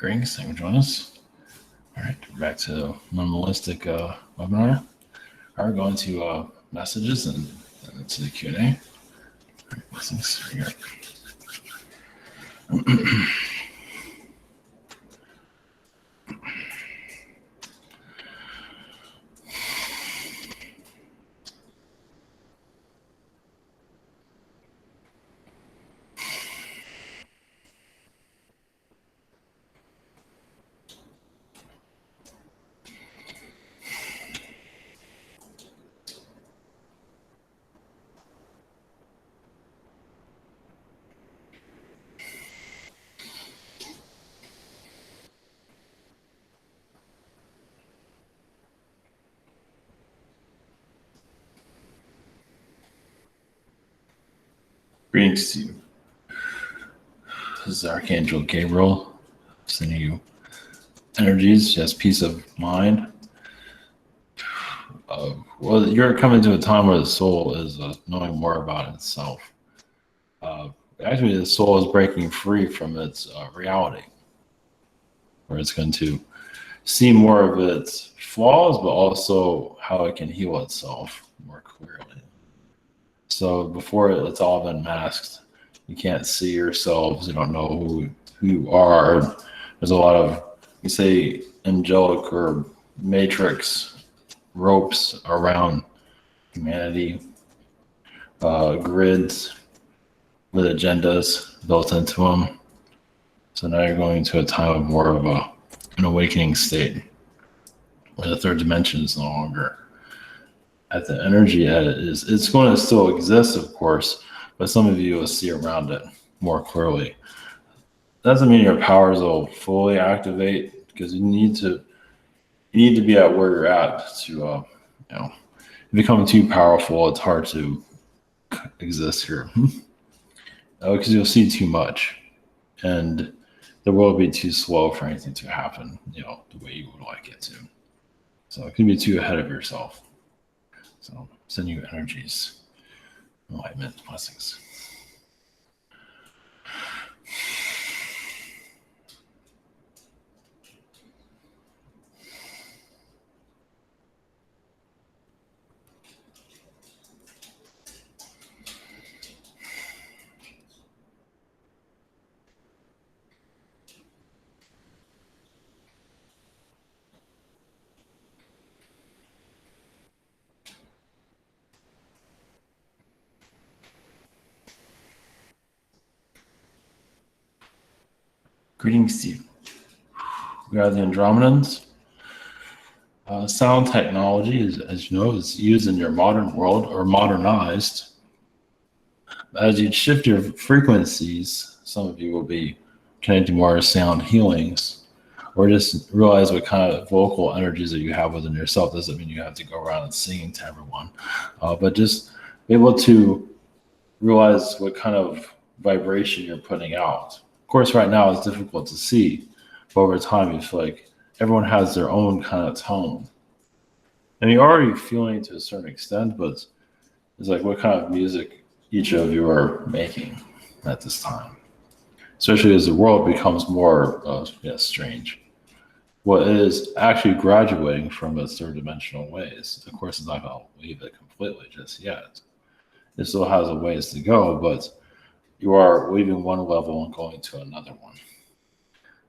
Greetings, thank you for joining us. All right, back to minimalistic webinar. We're going to messages and to the Q&A. All right, blessings here. Greetings to you. This is Archangel Gabriel sending you energies, just peace of mind. Well, you're coming to a time where the soul is knowing more about itself. Actually, the soul is breaking free from its reality, where it's going to see more of its flaws, but also how it can heal itself more clearly. So before it's all been masked, you can't see yourselves. You don't know who you are. There's a lot of, you say, angelic or matrix ropes around humanity, grids with agendas built into them. So now you're going to a time of more of an awakening state, where the third dimension is no longer at the energy that it is. It's going to still exist, of course, but some of you will see around it more clearly. Doesn't mean your powers will fully activate, because you need to be at where you're at to become too powerful. It's hard to exist here because you'll see too much, and the world will be too slow for anything to happen, the way you would like it to. So it can be too ahead of yourself. So send you energies, enlightenment, blessings. Greetings to you. We are the Andromedans. Sound technology, as you know, is used in your modern world, or modernized. As you shift your frequencies, some of you will be connecting more to sound healings, or just realize what kind of vocal energies that you have within yourself. Doesn't mean you have to go around and singing to everyone, but just be able to realize what kind of vibration you're putting out. Of course, right now it's difficult to see, but over time you feel like everyone has their own kind of tone. And you're already feeling it to a certain extent, but it's like what kind of music each of you are making at this time. Especially as the world becomes more strange. What is actually graduating from its third dimensional ways. Of course, it's not going to leave it completely just yet. It still has a ways to go, but you are leaving one level and going to another one.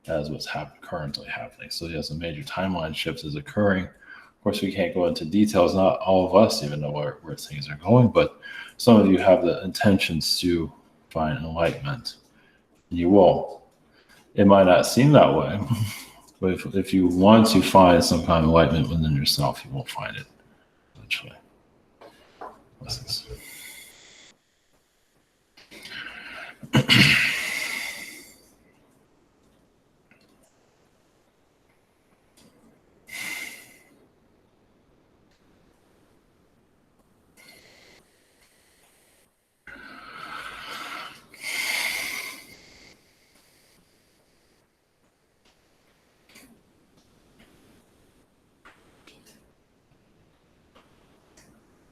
That is what's currently happening. So yes, a major timeline shift is occurring. Of course, we can't go into details. Not all of us even know where things are going, but some of you have the intentions to find enlightenment. And you will. It might not seem that way, but if you want to find some kind of enlightenment within yourself, you will find it eventually. Blessings.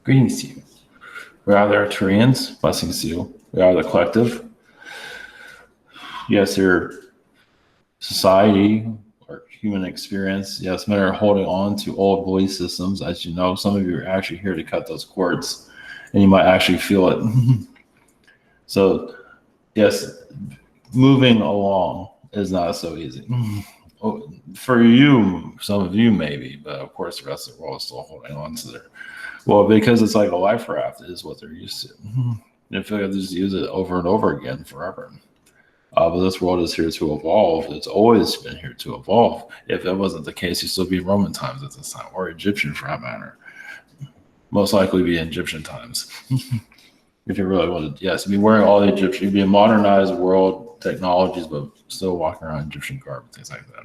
Greetings to you. We are the Arcturians. Blessings to you. We are the collective. Yes, you're society or human experience. Yes, men are holding on to old belief systems. As you know, some of you are actually here to cut those cords, and you might actually feel it. So, yes, moving along is not so easy. For you, some of you maybe, but of course the rest of the world is still holding on to their, well, because it's like a life raft is what they're used to. They feel like they just use it over and over again forever. But this world is here to evolve. It's always been here to evolve. If it wasn't the case, you'd still be in Roman times at this time, or Egyptian for that matter. Most likely be in Egyptian times. If you really wanted, yes, you'd be wearing all the Egyptian, you'd be a modernized world technologies, but still walking around Egyptian garb, things like that.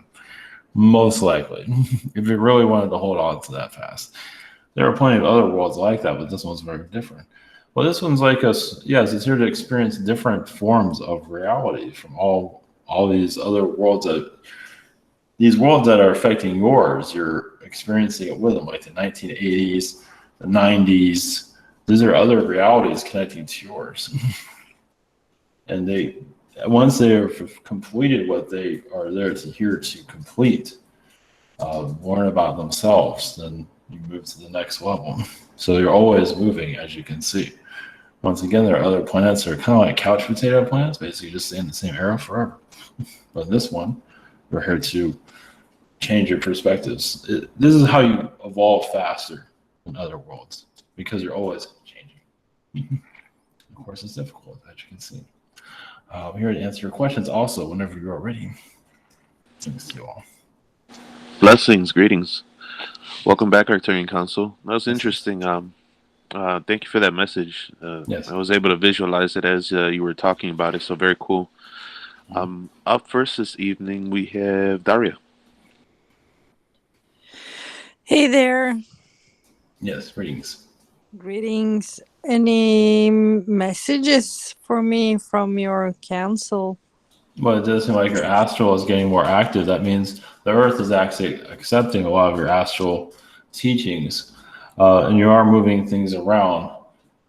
Most likely, if you really wanted to hold on to that fast. There are plenty of other worlds like that, but this one's very different. Well, this one's like us. Yes, it's here to experience different forms of reality from all these other worlds these worlds that are affecting yours. You're experiencing it with them, like the 1980s, the 90s. These are other realities connecting to yours. And once they have completed what they are there here to complete, learn about themselves, then you move to the next level. So you're always moving, as you can see. Once again, there are other planets that are kind of like couch potato planets, basically just stay in the same era forever. But this one, you're here to change your perspectives. This is how you evolve faster than other worlds, because you're always changing. Of course, it's difficult, as you can see. I'm here to answer your questions also whenever you're ready. Thanks to you all. Blessings, greetings. Welcome back, Arcturian Council. That was interesting. Thank you for that message. Yes. I was able to visualize it as you were talking about it, so very cool. Up first this evening, we have Daria. Hey there. Yes, greetings. Greetings. Any messages for me from your council? Well, it does seem like your astral is getting more active. That means the Earth is actually accepting a lot of your astral teachings, and you are moving things around.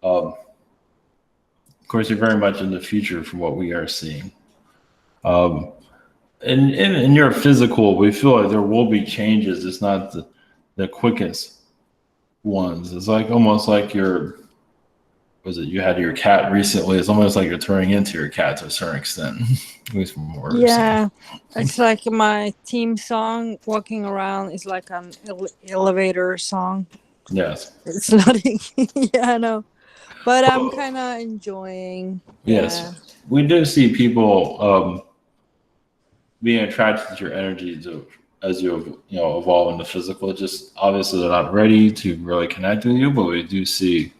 Of course, you're very much in the future from what we are seeing. In your physical, we feel like there will be changes. It's not the quickest ones. It's like almost like you had your cat recently. It's almost like you're turning into your cat to a certain extent. At least from what we're Yeah, it's like my theme song. Walking around is like an elevator song. Yes. It's not. Yeah, I know, but I'm kind of enjoying. Yes, Yeah. we do see people being attracted to your energy as you evolve in the physical. Just obviously they're not ready to really connect with you, but we do see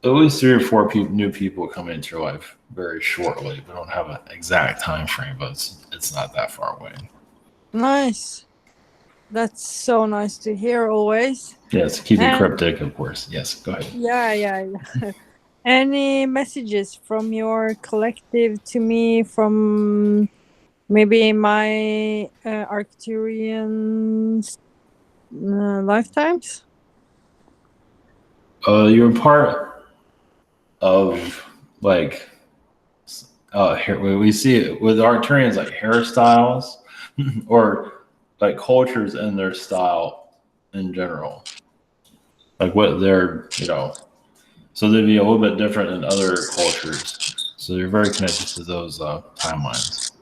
at least 3 or 4 new people come into your life very shortly. We don't have an exact time frame, but it's not that far away. Nice. That's so nice to hear always. Yes, keep it cryptic, of course. Yes, go ahead. Yeah. Any messages from your collective to me from maybe my Arcturian lifetimes? You're part of like here we see it with Arcturians, like hairstyles or like cultures and their style in general, like what they're so they'd be a little bit different than other cultures, so you're very connected to those timelines.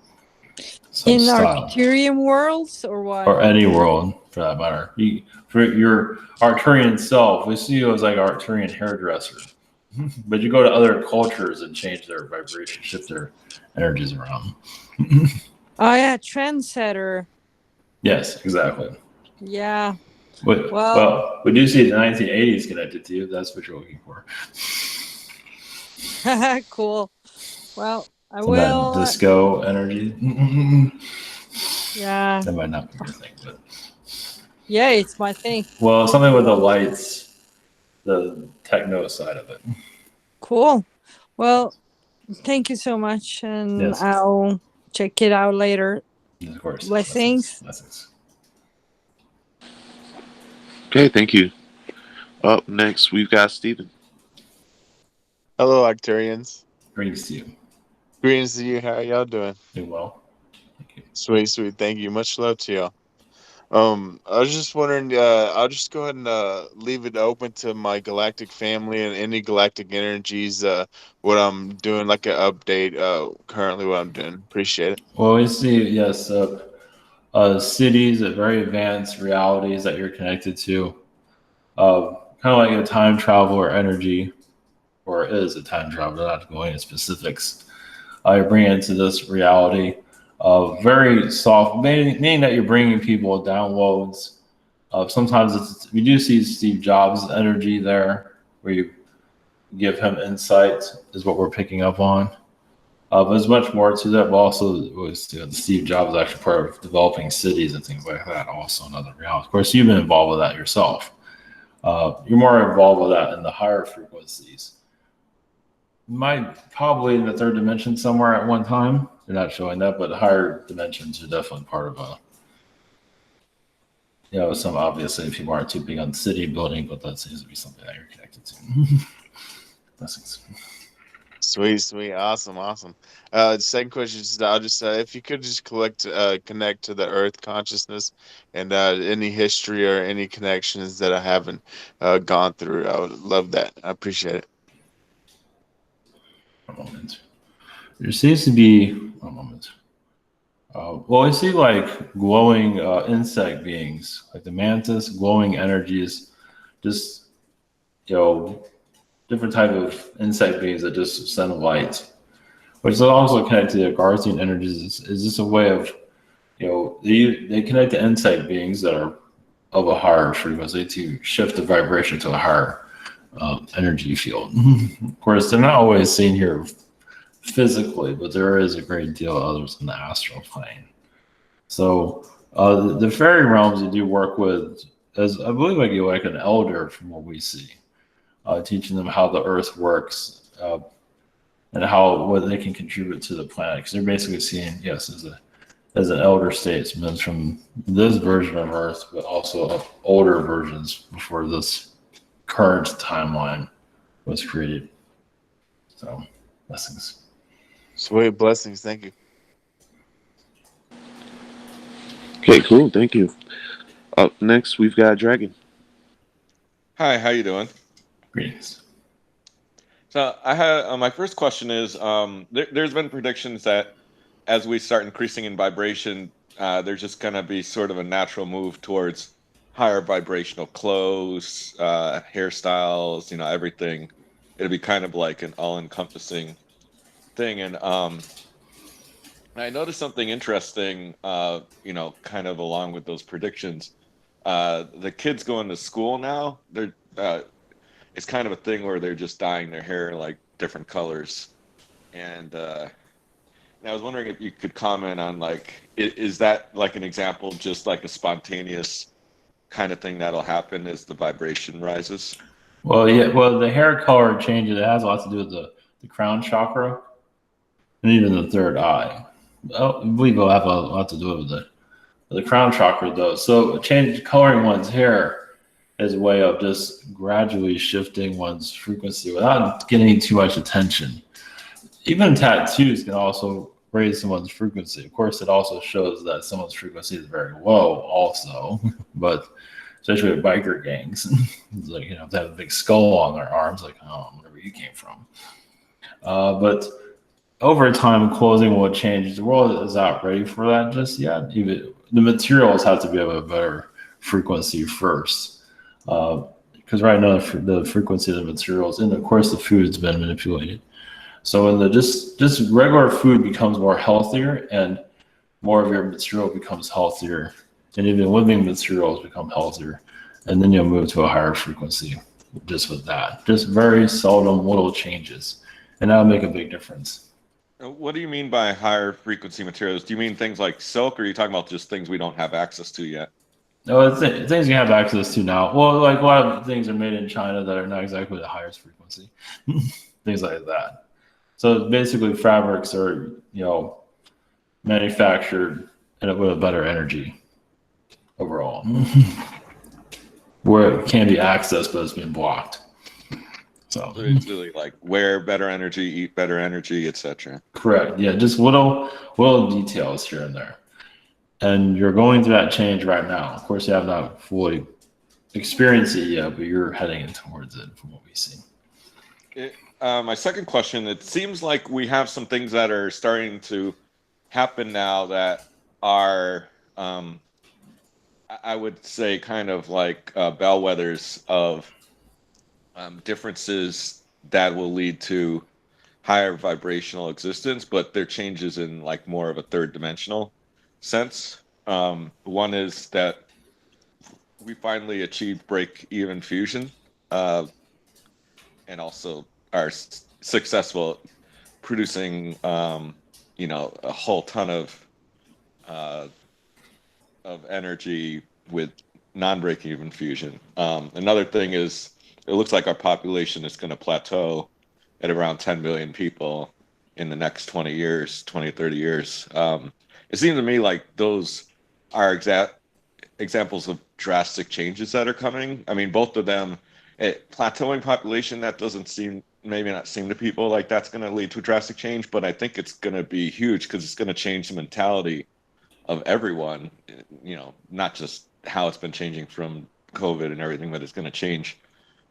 In Arcturian worlds or what? Or any world for that matter. For your Arcturian self, we see you as like an Arcturian hairdresser. But you go to other cultures and change their vibration, shift their energies around. Oh yeah, trendsetter. Yes, exactly. Yeah. Well, we do see the 1980s connected to you. That's what you're looking for. Cool. Well, I Some will. That disco energy. Yeah. That might not be your thing, but yeah, it's my thing. Well, something with the lights, the techno side of it. Cool. Well, thank you so much, and yes. I'll check it out later. Of course. Blessings. Okay, thank you. Up next, we've got Stephen. Hello, Arcturians. Greetings to you. Greetings to you. How are y'all doing? Doing well. Thank you. Sweet, sweet. Thank you. Much love to y'all. I was just wondering, I'll just go ahead and leave it open to my galactic family and any galactic energies, what I'm doing, like an update, currently what I'm doing. Appreciate it. Well, we see, yes, cities, very advanced realities that you're connected to, kind of like a time travel or energy, or is a time travel, not going into specifics. You're bringing into this reality of very soft, meaning that you're bringing people downloads. Sometimes we do see Steve Jobs' energy there, where you give him insight, is what we're picking up on. But there's much more to that. But also, Steve Jobs is actually part of developing cities and things like that. Also, another reality. Of course, you've been involved with that yourself. You're more involved with that in the higher frequencies. Might probably in the third dimension somewhere at one time. They're not showing that, but higher dimensions are definitely part of some obviously people aren't too big on city building, but that seems to be something that you're connected to. Blessings. Sweet, sweet. Awesome, awesome. Second question is, I'll just, if you could just connect to the Earth consciousness and any history or any connections that I haven't gone through, I would love that. I appreciate it. A moment. There seems to be a moment. Well, I see like glowing insect beings, like the mantis, glowing energies, just different type of insect beings that just send light, which is also connected to the Arcturian energies. Is just a way of they connect to insect beings that are of a higher frequency to shift the vibration to a higher energy field. Of course, they're not always seen here physically, but there is a great deal of others in the astral plane. So the fairy realms you do work with, as I believe like an elder from what we see, teaching them how the earth works and what they can contribute to the planet. Because they're basically seeing, yes, as an elder statesman from this version of Earth, but also of older versions before this current timeline was created. So, blessings. Sweet, blessings. Thank you. Okay, cool. Thank you. Up next, we've got Dragon. Hi, how you doing? Greetings. So I had my first question is there's been predictions that as we start increasing in vibration, there's just going to be sort of a natural move towards higher vibrational clothes, hairstyles, everything. It'll be kind of like an all-encompassing thing. And I noticed something interesting, kind of along with those predictions. The kids going to school now, it's kind of a thing where they're just dyeing their hair like different colors. And I was wondering if you could comment on is that like an example, just like a spontaneous kind of thing that'll happen as the vibration rises? Well, yeah. Well, the hair color changes. It has a lot to do with the crown chakra and even the third eye. I believe it'll have a lot to do with the crown chakra, though. So, coloring one's hair is a way of just gradually shifting one's frequency without getting too much attention. Even tattoos can also raise someone's frequency. Of course, it also shows that someone's frequency is very low also, but especially with biker gangs, it's like, they have a big skull on their arms, like, oh, wherever you came from. But over time, clothing will change. The world is not ready for that just yet. Even the materials have to be of a better frequency first. Because right now the frequency of the materials, and of course the food's been manipulated. So when the just regular food becomes more healthier and more of your material becomes healthier, and even living materials become healthier, and then you'll move to a higher frequency just with that. Just very seldom little changes, and that'll make a big difference. What do you mean by higher frequency materials? Do you mean things like silk, or are you talking about just things we don't have access to yet? No, it's things you have access to now. Well, like a lot of things are made in China that are not exactly the highest frequency. Things like that. So basically fabrics are, manufactured with a better energy overall. Where it can be accessed, but it's being blocked. So it's really like wear better energy, eat better energy, etc. Correct. Yeah, just little details here and there. And you're going through that change right now. Of course, you have not fully experienced it yet, but you're heading in towards it from what we see. My second question, it seems like we have some things that are starting to happen now that are, I would say, kind of like bellwethers of differences that will lead to higher vibrational existence, but they're changes in like more of a third dimensional sense. One is that we finally achieved break-even fusion, and also are successful producing, you know, a whole ton of energy with non-break-even fusion. Another thing is, it looks like our population is going to plateau at around 10 million people in the next 20 years, 20, 30 years. It seems to me like those are examples of drastic changes that are coming. I mean, both of them, plateauing population, that doesn't seem to people like that's going to lead to a drastic change, but I think it's going to be huge because it's going to change the mentality of everyone, you know, not just how it's been changing from COVID and everything, but it's going to change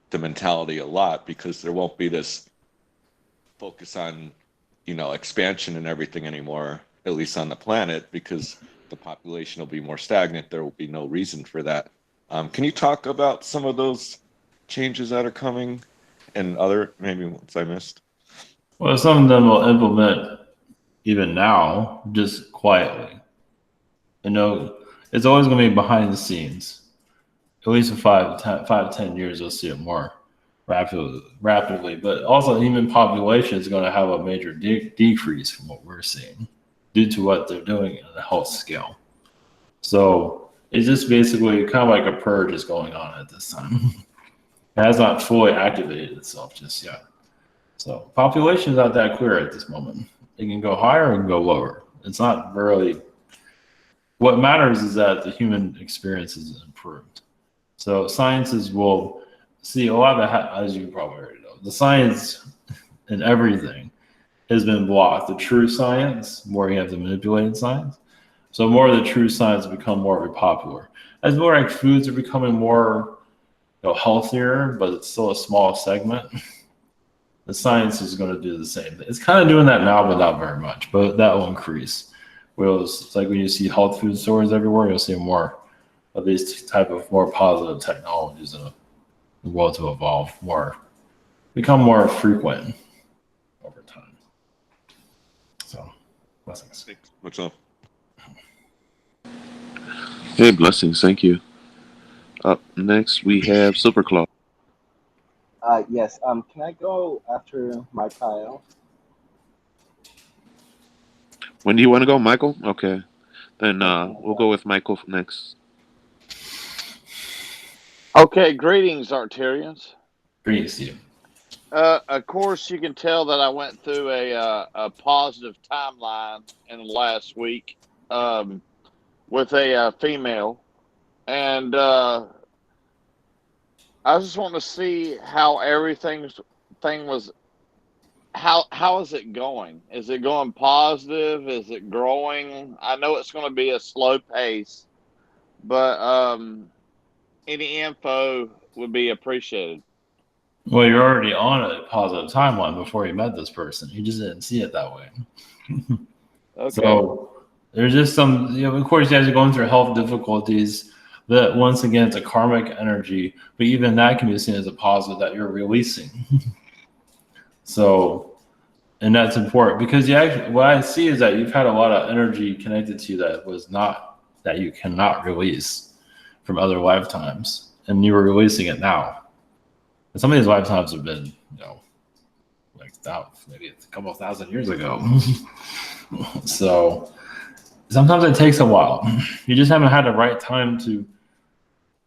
the mentality a lot because there won't be this focus on, you know, expansion and everything anymore, at least on the planet, because the population will be more stagnant. There will be no reason for that. Can you talk about some of those changes that are coming and other maybe ones I missed? Well, some of them will implement even now, just quietly. You know, it's always going to be behind the scenes. At least for 5 to 10 years, you'll see it more rapidly. But also, human population is going to have a major decrease from what we're seeing due to what they're doing at the health scale. So it's just basically kind of like a purge is going on at this time. It has not fully activated itself just yet. So population is not that clear at this moment. It can go higher and go lower. It's not really. What matters is that the human experience is improved. So sciences will see a lot of that, as you probably already know. The science and everything has been blocked. The true science, more you have the manipulated science. So more of the true science become more popular. As more like foods are becoming more, you know, healthier, but it's still a small segment. The science is going to do the same thing. It's kind of doing that now, but not very much. But that will increase. Whereas it's like when you see health food stores everywhere, you'll see more of these type of more positive technologies in the world to evolve more, become more frequent over time. So, blessings. What's up? Hey, blessings. Thank you. Up next, we have Superclaw. Yes. Can I go after Michael? When do you want to go, Michael? Okay. Then we'll go with Michael next. Okay, greetings, Arcturians. Greetings to you. Of course, you can tell that I went through a positive timeline in the last week with a female, and I just want to see how how is it going? Is it going positive? Is it growing? I know it's going to be a slow pace, but any info would be appreciated. Well, you're already on a positive timeline before you met this person. You just didn't see it that way. Okay. So there's just some, you know, of course, you guys are going through health difficulties. That once again, it's a karmic energy, but even that can be seen as a positive that you're releasing. So, and that's important because you actually, what I see is that you've had a lot of energy connected to you that you cannot release from other lifetimes, and you were releasing it now. And some of these lifetimes have been, you know, like that, maybe a couple of thousand years ago. So sometimes it takes a while. You just haven't had the right time to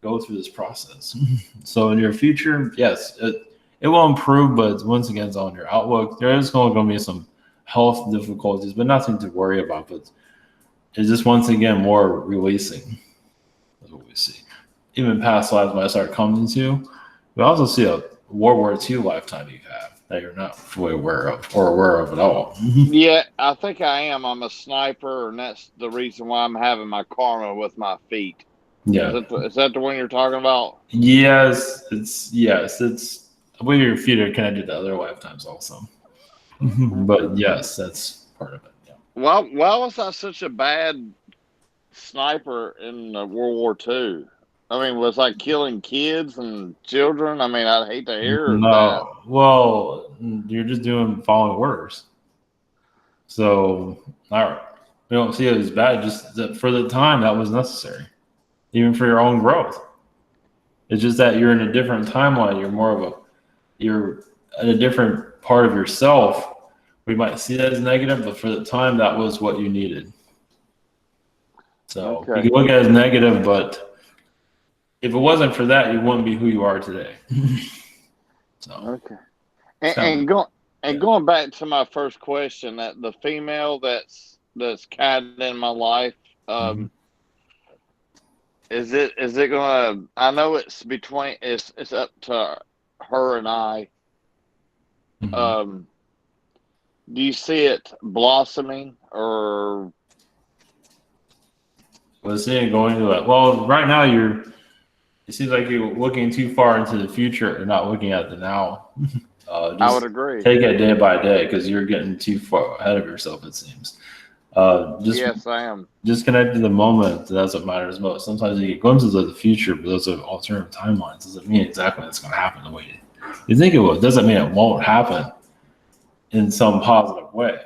go through this process. So in your future, yes, it will improve, but once again, it's on your outlook. There is going to be some health difficulties, but nothing to worry about. But it's just once again more releasing. That's what we see. Even past lives, when I start coming to, we also see World War II lifetime you have that you're not fully aware of or aware of at all. Yeah, I think I am. I'm a sniper, and that's the reason why I'm having my karma with my feet. Yeah. Is that the one you're talking about? Yes. It's. I believe your feet are connected to other lifetimes also. But yes, that's part of it. Yeah. Why was I such a bad sniper in World War II? I mean, was I killing kids and children? I mean, I'd hate to hear that. No. Well, you're just following orders. So, all right. We don't see it as bad. Just that for the time that was necessary, even for your own growth. It's just that you're in a different timeline. You're at a different part of yourself. We might see that as negative, but for the time, that was what you needed. So Okay. you can look at it as negative, but if it wasn't for that, you wouldn't be who you are today. So Okay. And going back to my first question, that the female that's kind of in my life, is it gonna? I know it's up to her and I. mhm. Do you see it blossoming or? Was seeing going to it. Well, right now it seems like you're looking too far into the future and not looking at the now. I would agree. Take it day by day because you're getting too far ahead of yourself, it seems. Yes, I am. Just connect to the moment. That's what matters most. Sometimes you get glimpses of the future, but those are alternative timelines. Doesn't mean exactly what's going to happen the way you think it will. Doesn't mean it won't happen in some positive way.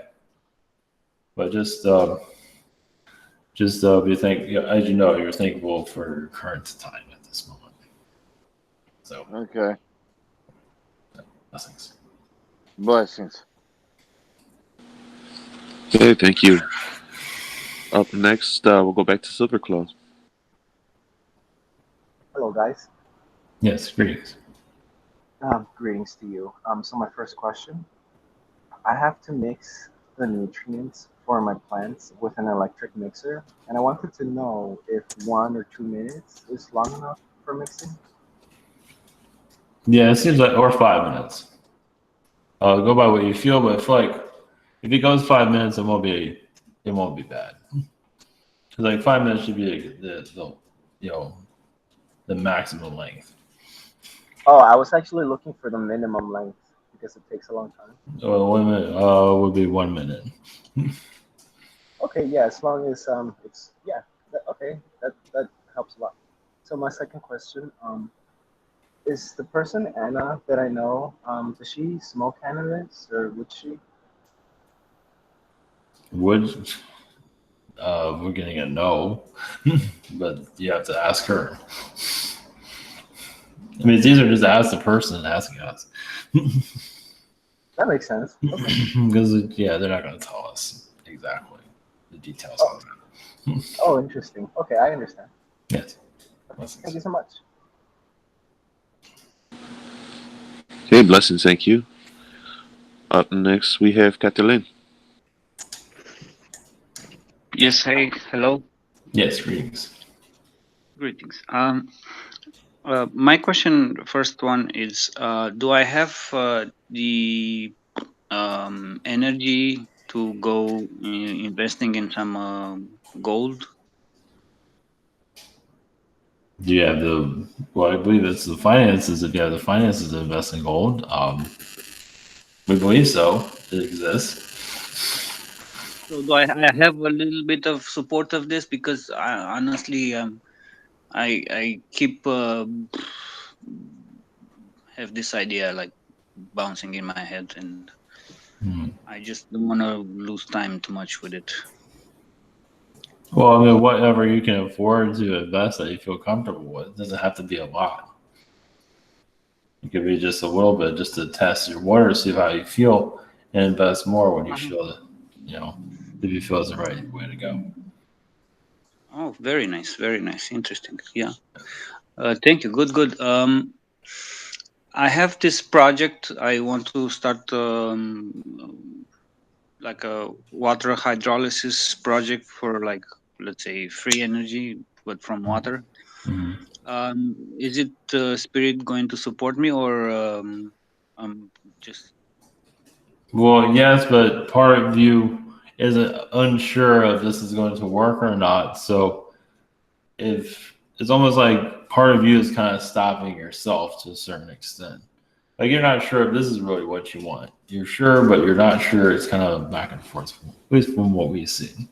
But just you think, as you know, you're thankful for your current time at this moment. So Okay. blessings. Blessings. Okay, thank you. Up next, we'll go back to Silver Claw. Hello, guys. Yes, greetings. Greetings to you. So my first question, I have to mix the nutrients for my plants with an electric mixer, and I wanted to know if 1 or 2 minutes is long enough for mixing. Yeah, it seems like, or 5 minutes. Go by what you feel, but I feel like if it goes 5 minutes, it won't be bad. Because like 5 minutes should be the maximum length. Oh, I was actually looking for the minimum length because it takes a long time. So 1 minute would be 1 minute. Okay, yeah, as long as it's that helps a lot. So my second question, is the person Anna that I know, does she smoke cannabis or would she? We're getting a no, but you have to ask her. I mean, it's easier just to ask the person than asking us. That makes sense. Okay. Because they're not going to tell us exactly the details of that. Oh, interesting. Okay, I understand. Yes. Thank you so much. Okay, blessings, thank you. Up next, we have Catalin. Yes, hey, hello. Yes, greetings. Greetings. My question, first one is, do I have the energy to go investing in some gold? Do you have I believe it's the finances. If you have the finances to invest in gold, we believe so. It exists. So do I have a little bit of support of this? Because honestly, I keep have this idea like bouncing in my head, and I just don't want to lose time too much with it. Well, I mean, whatever you can afford to invest that you feel comfortable with, it doesn't have to be a lot. It could be just a little bit, just to test your water, see how you feel, and invest more when you feel that, if you feel it's the right way to go. Oh, very nice, interesting. Yeah, thank you. Good. I have this project. I want to start like a water hydrolysis project for, like, let's say, free energy, but from water. Mm-hmm. Is it spirit going to support me, or just? Well, yes, but part of you is unsure if this is going to work or not. So if it's almost like part of you is kind of stopping yourself to a certain extent. Like you're not sure if this is really what you want. You're sure, but you're not sure. It's kind of back and forth, at least from what we see.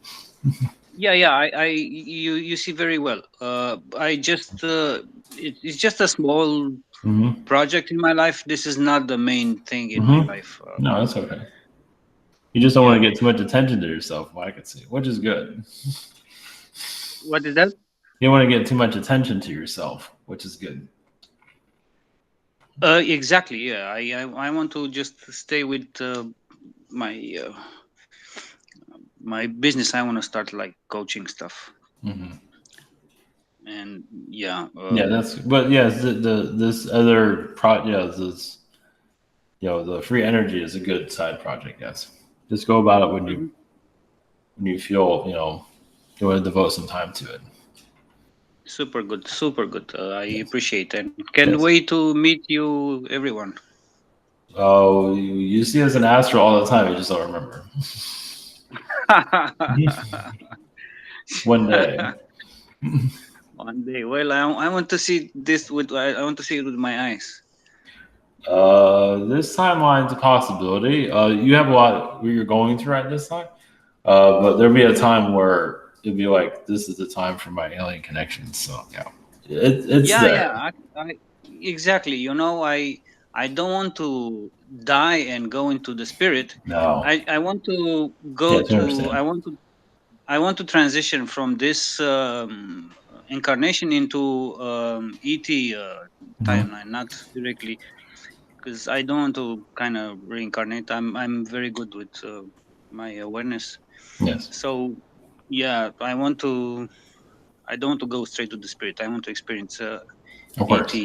Yeah, you see very well. I just it's just a small project in my life. This is not the main thing in my life. No, that's okay. You just don't want to get too much attention to yourself, I could see, which is good. What is that? You don't want to get too much attention to yourself, which is good. Exactly. Yeah, I want to just stay with my my business. I want to start like coaching stuff. And that's, but yes, this other project, this, the free energy is a good side project. Yes, just go about it when you feel you want to devote some time to it. Super good, super good. I appreciate it. Can't wait to meet you, everyone. Oh, you see us in Astro all the time. You just don't remember. One day. One day. Well, I want to see this with. I want to see it with my eyes. This timeline's a possibility. You have a lot where you're going through at this time, but there'll be a time where it'll be like, this is the time for my alien connections. So it's there. Exactly. I don't want to die and go into the spirit. No. I want to go to. I want to transition from this incarnation into ET timeline, not directly, because I don't want to kind of reincarnate. I'm very good with my awareness. Yes. So yeah, I don't want to go straight to the spirit. I want to experience ET.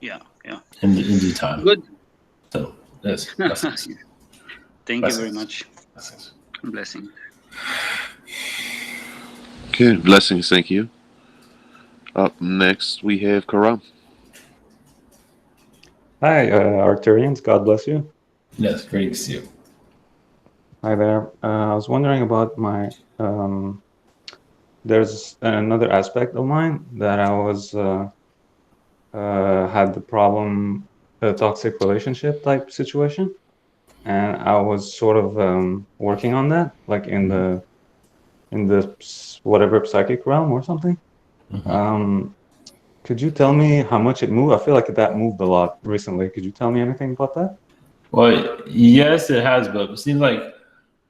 Yeah. In due time. Good. So yes. Blessings. Thank you very much. Blessings. Okay, blessings. Thank you. Up next, we have Karam. Hi, Arcturians. God bless you. Yes, great to see you. Hi there. I was wondering about my. There's another aspect of mine that I was had the problem, a toxic relationship type situation, and I was sort of working on that, like in the whatever psychic realm or something. Could you tell me how much it moved? I feel like that moved a lot recently. Could you tell me anything about that? Well, yes, it has, but it seems like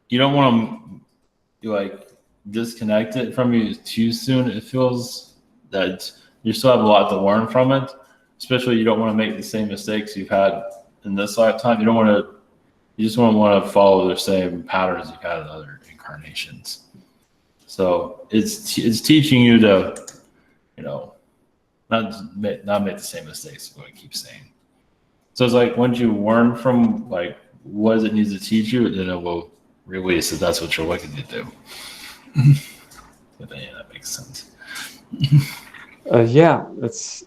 you don't want to disconnect it from you too soon. It feels that you still have a lot to learn from it. Especially, you don't want to make the same mistakes you've had in this lifetime. You don't want to. You just want to follow the same patterns you've had in other incarnations. So it's teaching you to, not make the same mistakes. What I keep saying. So it's like once you learn from what it needs to teach you, then it will release if that's what you're looking to do. That makes sense. Yeah,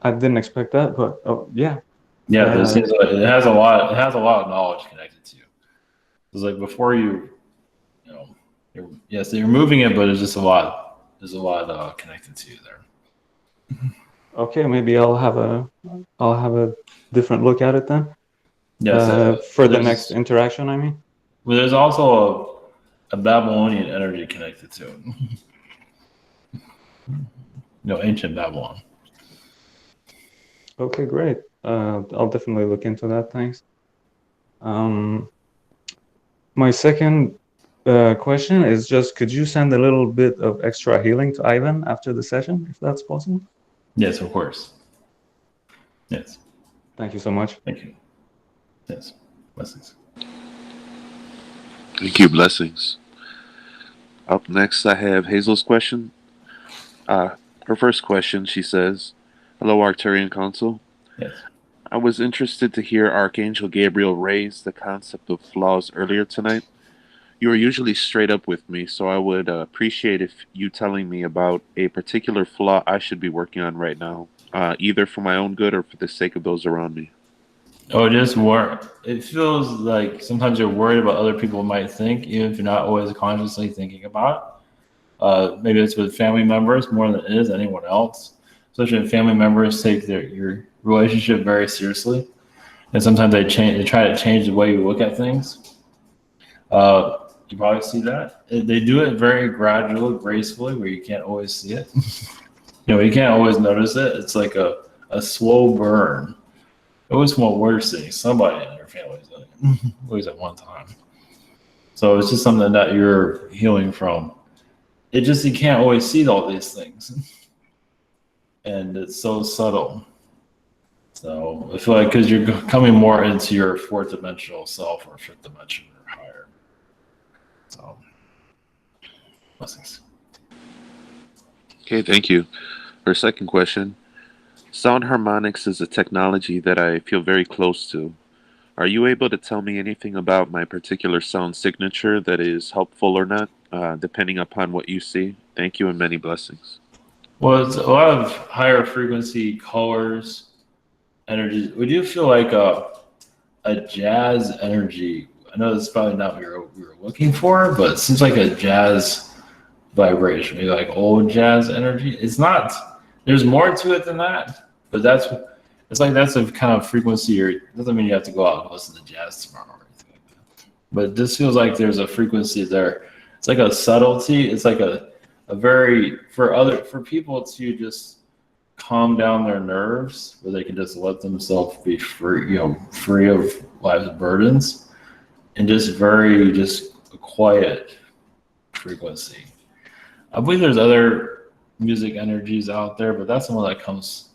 I didn't expect that, but yeah. Yeah, it seems like it has a lot. It has a lot of knowledge connected to you. It's like before you're moving it, but it's just a lot. There's a lot connected to you there. Okay, maybe I'll have a different look at it then. Yes, for the next interaction, I mean. Well, there's also a Babylonian energy connected to it. Ancient Babylon. Okay, great. I'll definitely look into that. Thanks. My second question is just, could you send a little bit of extra healing to Ivan after the session, if that's possible? Yes, of course. Yes. Thank you so much. Thank you. Yes. Blessings. Thank you. Blessings. Up next, I have Hazel's question. Her first question, she says, "Hello, Arcturian Council. Yes. I was interested to hear Archangel Gabriel raise the concept of flaws earlier tonight. You are usually straight up with me, so I would appreciate if you telling me about a particular flaw I should be working on right now, either for my own good or for the sake of those around me. Oh, just work. It feels like sometimes you're worried about other people might think, even if you're not always consciously thinking about it. Maybe it's with family members more than it is anyone else. Especially if family members take your relationship very seriously, and sometimes they try to change the way you look at things. You probably see that they do it very gradually, gracefully, where you can't always see it. You can't always notice it. It's like a slow burn. Always from what we're seeing, somebody in your family is doing it, always at one time. So it's just something that you're healing from. It just, you can't always see all these things. And it's so subtle. So I feel like because you're coming more into your fourth dimensional self or fifth dimension or higher. So, blessings. Okay, thank you. For second question, sound harmonics is a technology that I feel very close to. Are you able to tell me anything about my particular sound signature that is helpful or not, depending upon what you see? Thank you and many blessings. Well, it's a lot of higher frequency colors, energies. Would you feel like a jazz energy? I know that's probably not what we were looking for, but it seems like a jazz vibration, maybe like old jazz energy. It's not. There's more to it than that, but it's like that's a kind of frequency. It doesn't mean you have to go out and listen to jazz tomorrow or anything like that. But this feels like there's a frequency there. It's like a subtlety. It's like a very for people to just calm down their nerves, where they can just let themselves be free, free of life's burdens, and just a quiet frequency. I believe there's other music energies out there, but that's the one that comes,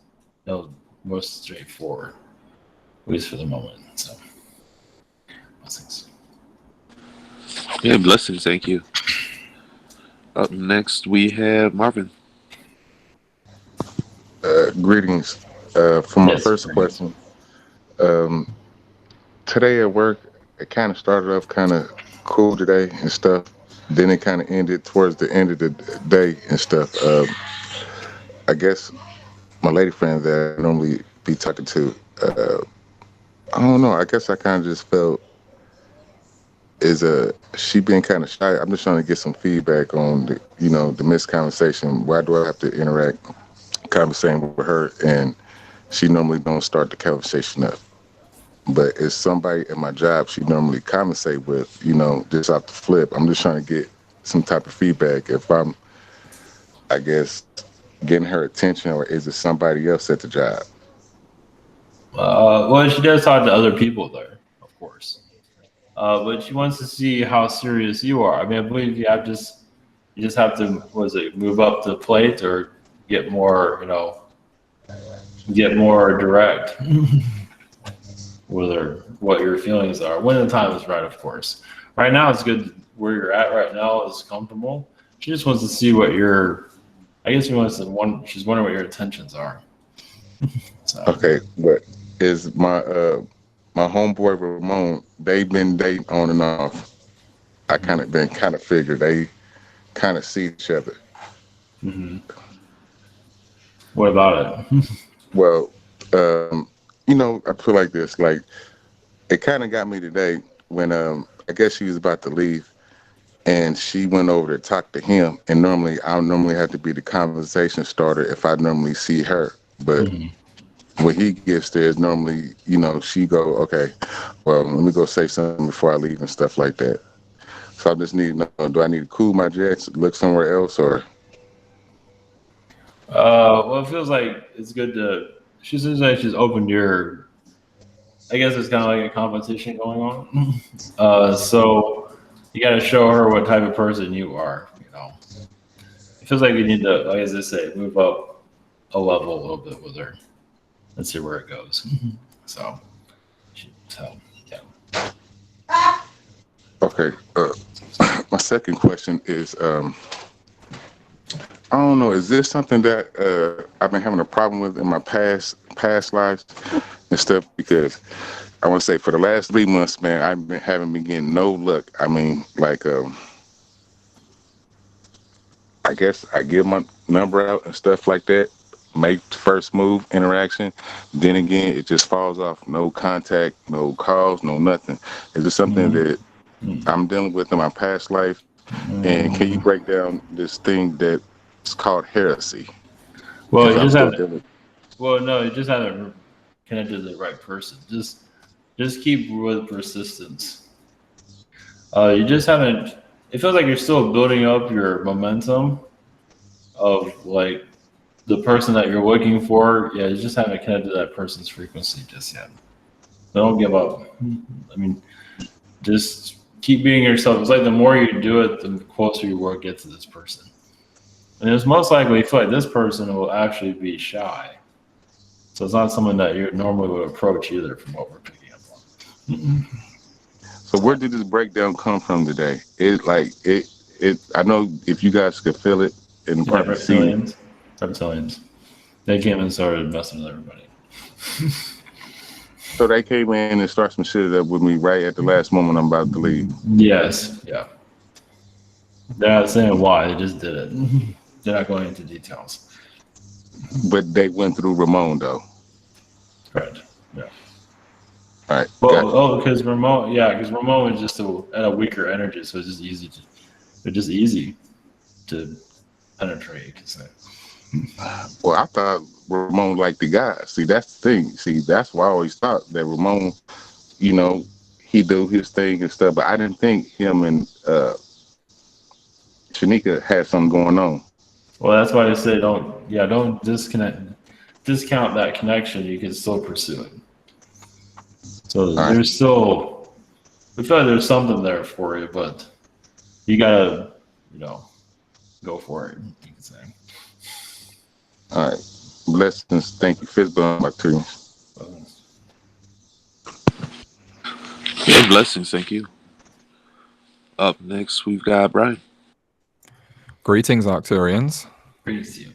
most straightforward, at least for the moment. So, blessings. Yeah, blessings. Thank you. Up next, we have Marvin. Greetings. For my first question, today at work, it kind of started off kind of cool today and stuff. Then it kind of ended towards the end of the day and stuff. I guess my lady friend that I normally be talking to, I don't know. I guess I kind of just felt she being kind of shy. I'm just trying to get some feedback on the missed conversation. Why do I have to interact, conversating with her, and she normally don't start the conversation up? But it's somebody at my job she normally conversate with, just off the flip. I'm just trying to get some type of feedback if I'm, I guess, getting her attention, or is it somebody else at the job? Well, she does talk to other people there, of course. But she wants to see how serious you are. I mean, I believe you just have to, move up the plate or get more, get more direct with what your feelings are. When the time is right, of course. Right now, it's good where you're at right now is comfortable. She just wants to see what she's wondering what your intentions are. So. Okay, but is my homeboy Ramon, they've been dating on and off. I kind of figured they kind of see each other. Mm-hmm. What about it? Well, I feel like this. Like, it kind of got me today when I guess she was about to leave, and she went over to talk to him. And normally, I normally have to be the conversation starter if I normally see her, but. Mm-hmm. When he gets there, normally, she go, okay, well, let me go say something before I leave and stuff like that. So I just need to know, do I need to cool my jets, look somewhere else, or? Well, it feels like it's good she seems like she's open to I guess it's kind of like a competition going on. So you got to show her what type of person you are, It feels like you need to, like as I say, move up a level a little bit with her. Let's see where it goes. So yeah. Okay. My second question is, I don't know, is this something that I've been having a problem with in my past lives and stuff? Because I want to say for the last 3 months, man, haven't been getting no luck. I mean, like, I guess I give my number out and stuff like that, make the first move, interaction. Then again, it just falls off. No contact, no calls, no nothing. Is it something that I'm dealing with in my past life? And can you break down this thing that's called heresy? Well, you just haven't. Well, no, you just haven't connected to the right person. Just keep with persistence. You just haven't. It feels like you're still building up your momentum of like the person that you're looking for. Yeah, you just haven't connected to that person's frequency just yet. Don't give up. I mean, just keep being yourself. It's like the more you do it, the closer you will get to this person. And it's most likely, I feel like this person will actually be shy. So it's not someone that you normally would approach either, from what we're picking up on. So where did this breakdown come from today? I know if you guys could feel it in reptilians. They came and started messing with everybody. So they came in and started some shit up with me right at the last moment I'm about to leave. Yes, yeah. They're not saying why, they just did it. They're not going into details. But they went through Ramon though. Correct. Yeah. All right. Well, because Ramon was just at a weaker energy, so it's just easy to penetrate, you could say. Well, I thought Ramon liked the guy. See, that's the thing. See, that's why I always thought that Ramon, he do his thing and stuff, but I didn't think him and Shanika had something going on. Well, that's why I say don't discount that connection. You can still pursue it. So there's still, I feel like there's something there for you, but you gotta, go for it, you can say. All right. Blessings. Thank you. Fist bump, Arcturian. Yeah, blessings. Thank you. Up next, we've got Brian. Greetings, Arcturians. Greetings to you.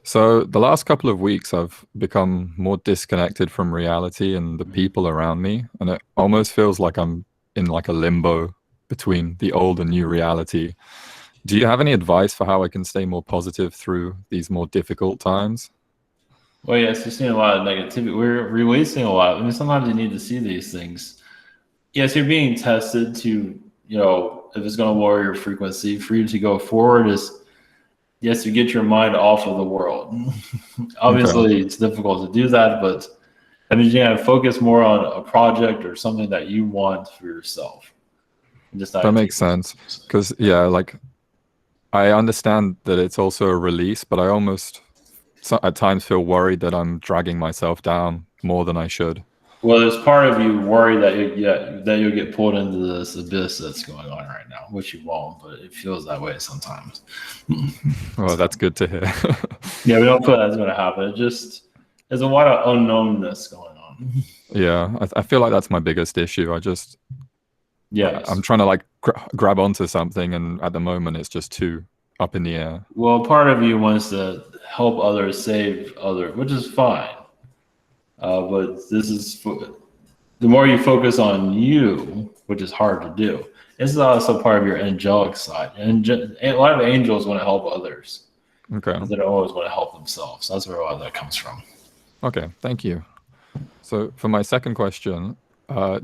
So the last couple of weeks, I've become more disconnected from reality and the people around me, and it almost feels like I'm in like a limbo between the old and new reality. Do you have any advice for how I can stay more positive through these more difficult times? Well, yes, you're seeing a lot of negativity. We're releasing a lot. I mean, sometimes you need to see these things. Yes, you're being tested to, if it's going to lower your frequency. For you to go forward is, yes, you get your mind off of the world. Obviously, It's difficult to do that, but that means you got to focus more on a project or something that you want for yourself. That makes sense. Because, I understand that it's also a release, but I almost at times feel worried that I'm dragging myself down more than I should. Well, there's part of you worried that you'll get pulled into this abyss that's going on right now, which you won't, but it feels that way sometimes. Well, that's good to hear. Yeah, we don't feel that's going to happen. It just, there's a lot of unknownness going on. Yeah, I feel like that's my biggest issue. I'm trying to grab onto something, and at the moment it's just too up in the air. Well, part of you wants to help others, save others, which is fine. But this is the more you focus on you, which is hard to do. This is also part of your angelic side, and a lot of angels want to help others. Okay. They don't always want to help themselves. That's where a lot of that comes from. Okay, thank you. So for my second question,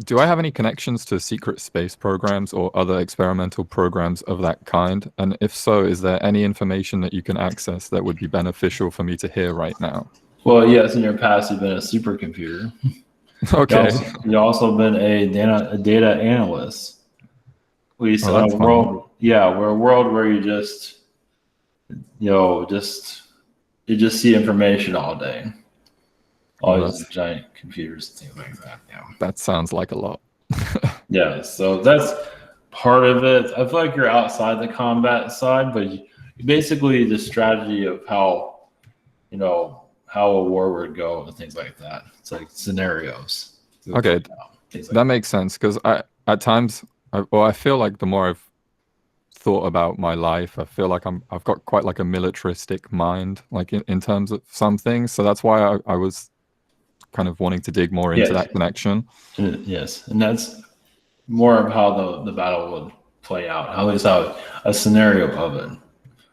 do I have any connections to secret space programs or other experimental programs of that kind? And if so, is there any information that you can access that would be beneficial for me to hear right now? Well, yes, in your past, you've been a supercomputer. Okay. You've also been a data analyst. We're a world where you just see information all day. All these giant computers and things like that. Yeah. That sounds like a lot. Yeah, so that's part of it. I feel like you're outside the combat side, but basically the strategy of how a war would go and things like that. It's like scenarios. Okay, that makes sense, because at times I feel like the more I've thought about my life, I feel like I've got quite like a militaristic mind, like in terms of some things. So that's why I was kind of wanting to dig more into that connection. Yes, and that's more of how the battle would play out. At least how a scenario of it.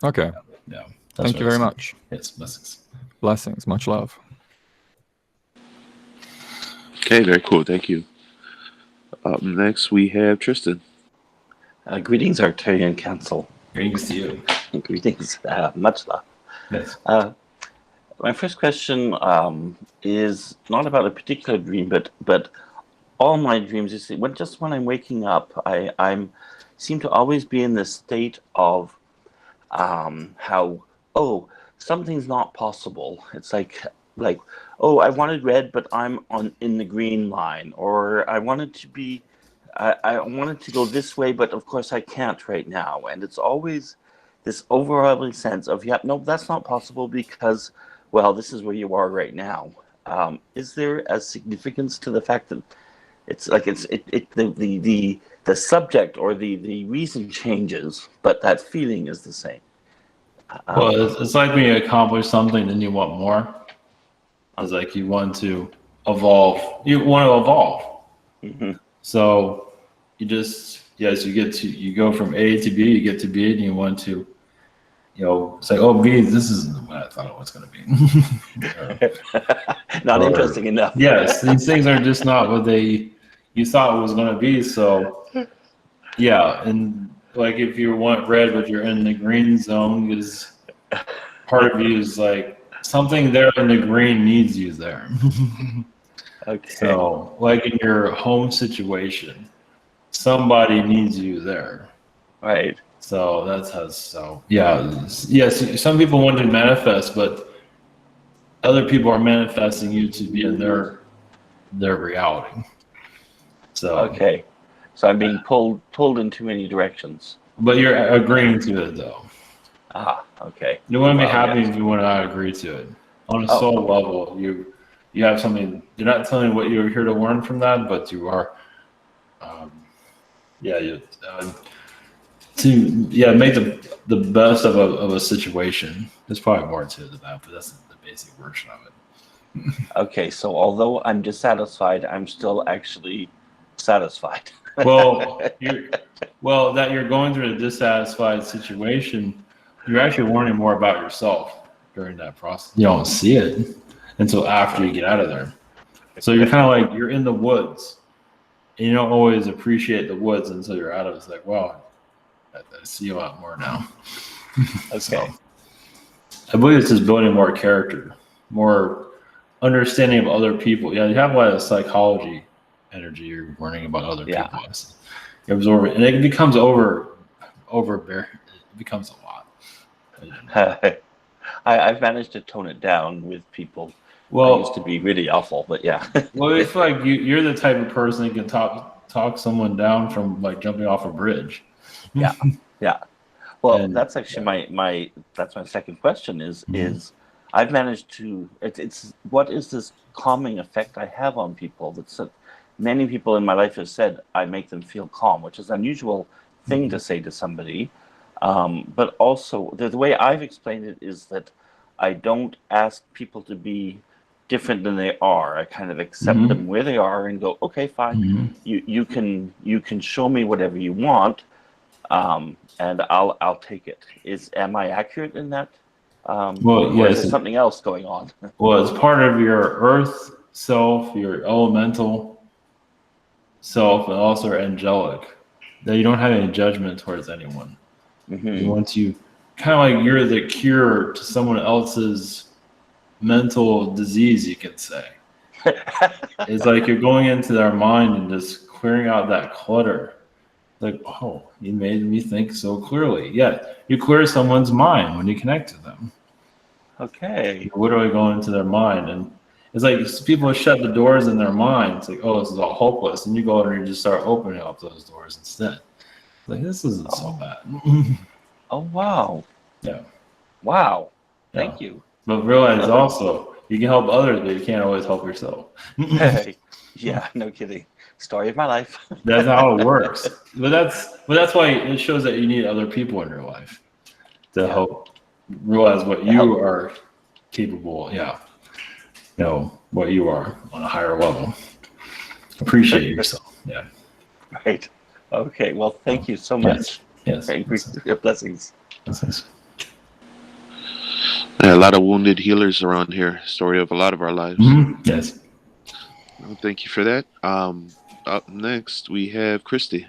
Okay. Yeah. Thank you very much. Yes, blessings. Blessings. Much love. Okay, very cool. Thank you. Up next, we have Tristan. Greetings, Arcturian Council. Greetings to you. Greetings. Much love. Yes. My first question is not about a particular dream, but all my dreams. You see, when I'm waking up, I'm seem to always be in this state of how something's not possible. It's like I wanted red, but I'm in the green line, or I wanted to be. I wanted to go this way, but of course I can't right now. And it's always this overwhelming sense of, no, that's not possible because, well, this is where you are right now. Is there a significance to the fact that it's like the subject or the reason changes, but that feeling is the same? Well, it's like when you accomplish something and you want more. It's like you want to evolve. You want to evolve. Mm-hmm. So you you go from A to B, you get to B, and you want to, say, oh, B, this isn't what I thought it was going to be. Not interesting enough. Yes, these things are just not what you thought it was going to be. So, yeah, and like if you want red, but you're in the green zone, because part of you is like something there in the green needs you there. Okay. So, like in your home situation, somebody needs you there. Right. So that's how. So yes. Some people want to manifest, but other people are manifesting you to be in their reality. So okay. So I'm being pulled in too many directions. But you're agreeing to it, though. Okay. You want to be happy if you want to agree to it. On a soul level, you have something. You're not telling what you're here to learn from that, but you are. Make the best of a situation. There's probably more to that, but that's the basic version of it. Okay, so although I'm dissatisfied, I'm still actually satisfied. That you're going through a dissatisfied situation, you're actually learning more about yourself during that process. You don't see it until after you get out of there. So you're kind of like you're in the woods. And you don't always appreciate the woods until you're out of it. It's like, wow, I see a lot more now. Okay. So, I believe it's just building more character, more understanding of other people. Yeah, you have a lot of psychology energy. You're learning about other people. You absorb it, and it becomes it becomes a lot. I've managed to tone it down with people. Well, I used to be really awful, but yeah. Well, it's like you're the type of person that can talk someone down from like jumping off a bridge. Yeah. Well, that's actually my second question is I've managed to it's what is this calming effect I have on people that many people in my life have said I make them feel calm, which is an unusual thing to say to somebody. But also the way I've explained it is that I don't ask people to be different than they are. I kind of accept them where they are and go, okay, fine. You can show me whatever you want, and I'll take it. Am I accurate in that? Or is there something else going on? Well, it's part of your earth self, your elemental self, and also your angelic. That you don't have any judgment towards anyone. You want to kind of like you're the cure to someone else's mental disease, you could say. It's like you're going into their mind and just clearing out that clutter. Like, oh, you made me think so clearly. Yeah, you clear someone's mind when you connect to them. Okay. You literally go into their mind, and it's like people shut the doors in their mind. It's like, oh, this is all hopeless, and you go in and you just start opening up those doors instead. Like, this isn't so bad. Oh, wow. Yeah. Wow. Thank you. But realize also, you can help others, but you can't always help yourself. Yeah, no kidding. Story of my life. That's how it works. But that's why it shows that you need other people in your life to help realize what you are capable. Yeah. what you are on a higher level. Appreciate yourself. Yeah. Right. Okay. Well, thank you so much. Yes. Blessings. Blessings. Yeah, a lot of wounded healers around here. Story of a lot of our lives. Yes. Well, thank you for that. Up next, we have Christy.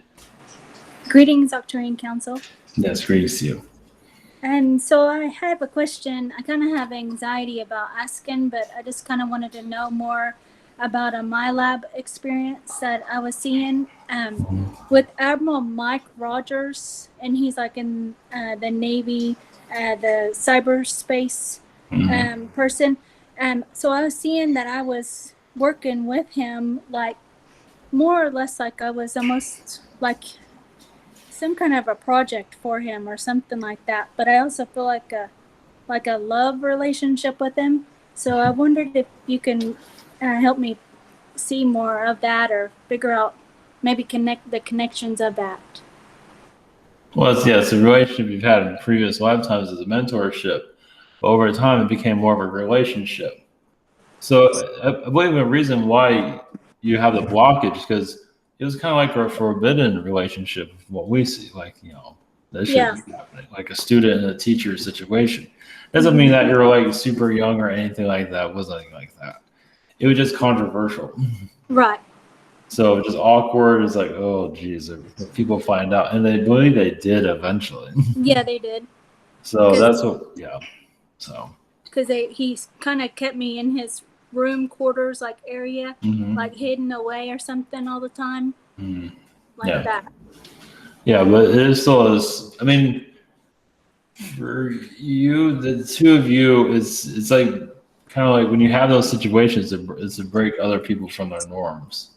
Greetings, Arcturian Council. Yes, greetings to you. And so I have a question. I kind of have anxiety about asking, but I just kind of wanted to know more about a MyLab experience that I was seeing with Admiral Mike Rogers, and he's like in the Navy, the cyberspace person. So I was seeing that I was working with him, like more or less like I was almost like some kind of a project for him or something like that. But I also feel like a love relationship with him. So I wondered if you can help me see more of that or figure out, maybe connect the connections of that. Well, it's a relationship you've had in previous lifetimes as a mentorship. But over time, it became more of a relationship. So I believe the reason why you have the blockage because it was kind of like a forbidden relationship, what we see, like, that shouldn't be happening, like a student and a teacher situation. Doesn't mean that you're like super young or anything like that. It wasn't anything like that. It was just controversial. Right. So just awkward. It's like, oh, geez, if people find out. And they believe they did eventually. Yeah, they did. So that's what, so. Because he kind of kept me in his room quarters, like area, like hidden away or something all the time. Like that. Yeah, but it still is. I mean, for you, the two of you, it's like kind of like when you have those situations, it's to break other people from their norms.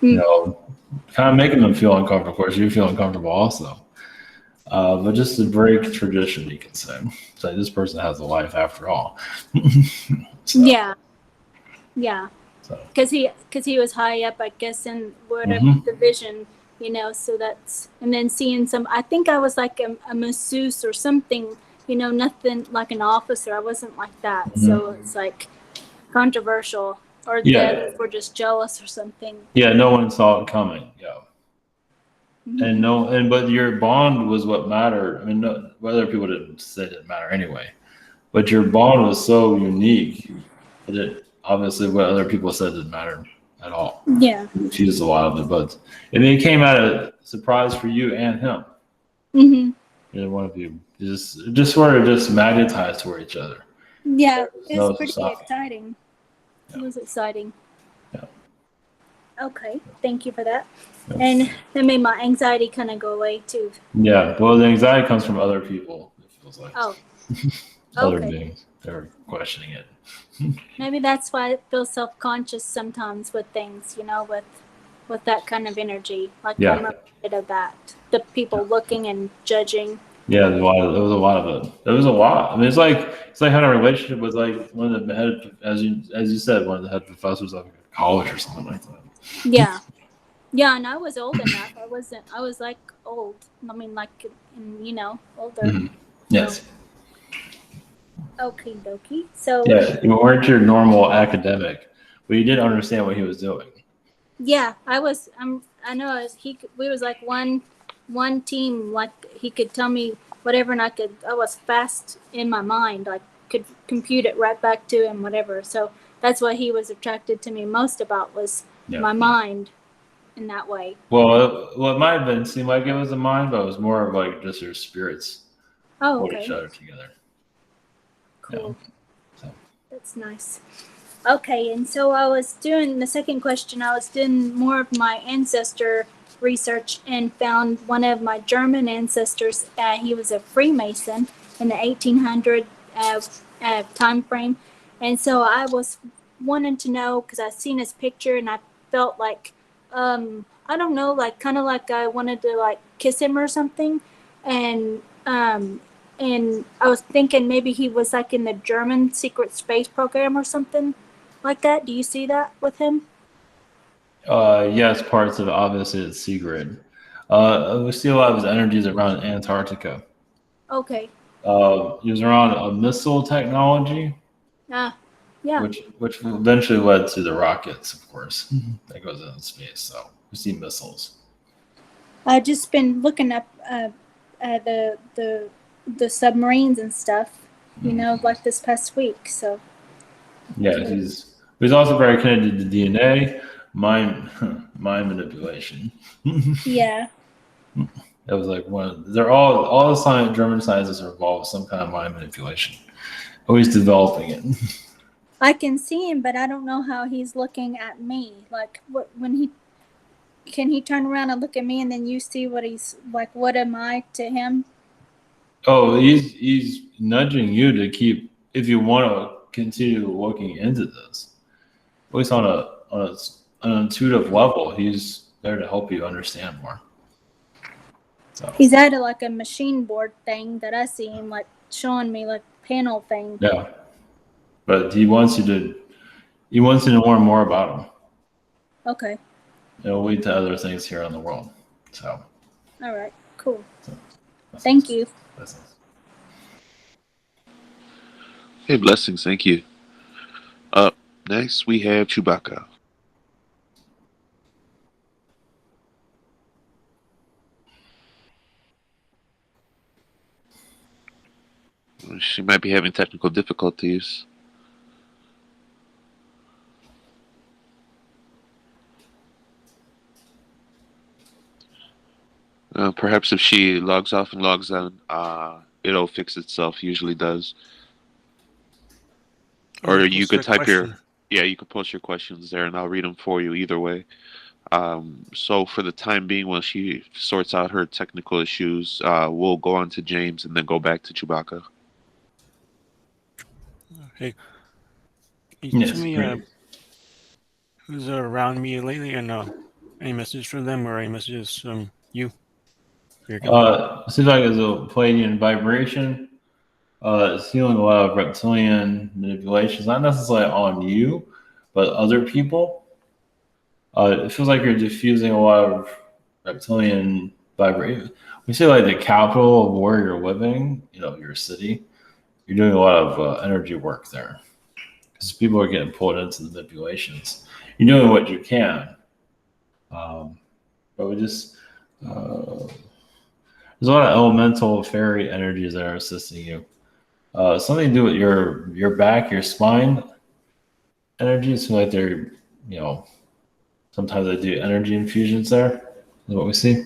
Kind of making them feel uncomfortable. Of course, you feel uncomfortable also. But just to break tradition, you can say. So this person has a life after all. Yeah. Because he was high up, I guess, in whatever division, so that's, and then seeing I think I was like a masseuse or something, nothing like an officer. I wasn't like that. So it's like controversial, or the others were just jealous or something. Yeah, no one saw it coming. And but your bond was what mattered. I mean, whether people didn't say it didn't matter anyway, but your bond was so unique that it obviously what other people said didn't matter at all. Yeah. Confused a lot of it, but it came out a surprise for you and him. One of you just sort of just magnetized toward each other. Yeah, it's pretty exciting. It was exciting. Yeah. Okay, thank you for that. And that made my anxiety kind of go away too. Yeah, well, the anxiety comes from other people. It feels like other Okay. beings. They're questioning it. Maybe that's why I feel self-conscious sometimes with things, with that kind of energy. Like I'm afraid of that. The people looking and judging. Yeah, there was a lot of it. There was a lot. I mean, it's like having a relationship with like one of the head, as you said, one of the head professors of college or something like that. Yeah. Yeah, and I was old enough. I was like old. I mean, like, older. Yes. Okie dokie. So. Yeah, you weren't your normal academic, but you did understand what he was doing. Yeah, I was. I know. We was like one team. Like he could tell me whatever, and I was fast in my mind. Like could compute it right back to him, whatever. So that's what he was attracted to me most about was my mind. In that way. Well, it might have been seemed like it was a mind, but it was more of like just your spirits hold each other together. Cool. That's nice. Okay, and so I was doing the second question. I was doing more of my ancestor research and found one of my German ancestors. He was a Freemason in the 1800 time frame, and so I was wanting to know because I seen his picture and I felt like. I don't know, like kind of like I wanted to like kiss him or something, and I was thinking maybe he was like in the German secret space program or something like that. Do you see that with him? Yes, parts of it, obviously it's secret. We see a lot of his energies around Antarctica. Okay. He was around a missile technology. Yeah. Which eventually led to the rockets, of course, that goes into space. So we see missiles. I've just been looking up the submarines and stuff, like this past week. So yeah, he's also very connected to DNA, mind manipulation. yeah. That was like they're all the German scientists are involved with some kind of mind manipulation, always developing it. I can see him, but I don't know how he's looking at me. Like can he turn around and look at me, and then you see what he's like? What am I to him? Oh, he's nudging you to keep if you want to continue looking into this. At least on an intuitive level, he's there to help you understand more. So. He's at like a machine board thing that I see him like showing me like panel thing. Yeah, but he wants you to learn more about him. Okay. It'll lead to other things here in the world. So. All right. Cool. Thank you. Blessings. Hey, blessings. Thank you. Up next, we have Chewbacca. She might be having technical difficulties. Perhaps if she logs off and logs on, it'll fix itself. Usually does. Or you could type you could post your questions there, and I'll read them for you either way. So for the time being, while she sorts out her technical issues, we'll go on to James and then go back to Chewbacca. Okay. Can you tell me who's around me lately, and any messages from them or any messages from you? Seems like it's a Palladian vibration. It's feeling a lot of reptilian manipulations, not necessarily on you, but other people. It feels like you're diffusing a lot of reptilian vibration. We say like the capital of where you're living, your city. You're doing a lot of energy work there because people are getting pulled into the manipulations. You're doing what you can, but we just there's a lot of elemental fairy energies that are assisting you. Something to do with your back, your spine energy. It's like they're, sometimes they do energy infusions there. Is what we see.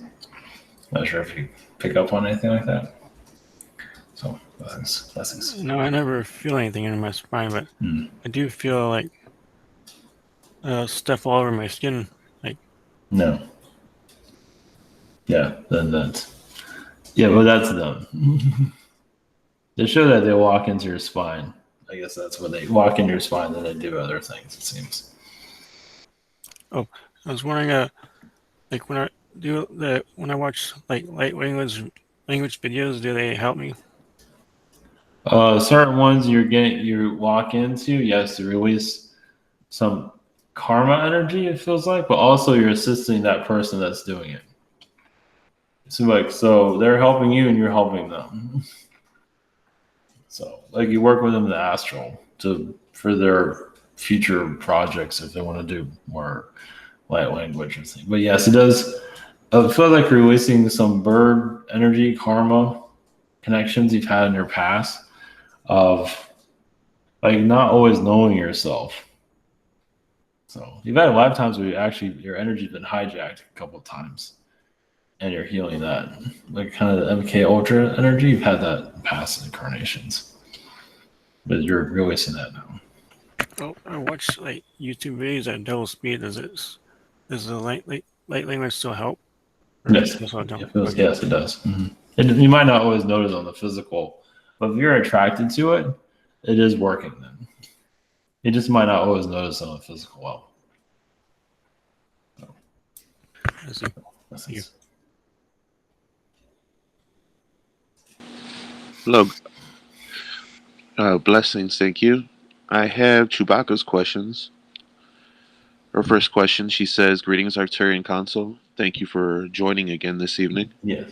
Not sure if you pick up on anything like that. So blessings. No, I never feel anything in my spine, but I do feel like stuff all over my skin. Like no. Yeah, then that's but that's them. They show that they walk into your spine. I guess that's when they walk in your spine, then they do other things, it seems. Oh, I was wondering, like when I watch like light language videos, do they help me? Certain ones you walk into, yes, to release some karma energy, it feels like, but also you're assisting that person that's doing it. So they're helping you and you're helping them. So like you work with them in the astral for their future projects if they want to do more light language or things. But yes, it does feel like releasing some bird energy, karma connections you've had in your past of like not always knowing yourself. So you've had lifetimes where your energy's been hijacked a couple of times. And you're healing that, like kind of the MK Ultra energy. You've had that in past incarnations, but you're releasing that now. Oh, I watch like YouTube videos at double speed. Does the light language still help? Yes, yes, it does. Mm-hmm. You might not always notice on the physical, but if you're attracted to it, it is working. Then you just might not always notice on the physical level. So, Thank you. Hello. Blessings, thank you. I have Chewbacca's questions. Her first question, she says, "Greetings, Arcturian Council. Thank you for joining again this evening. Yes.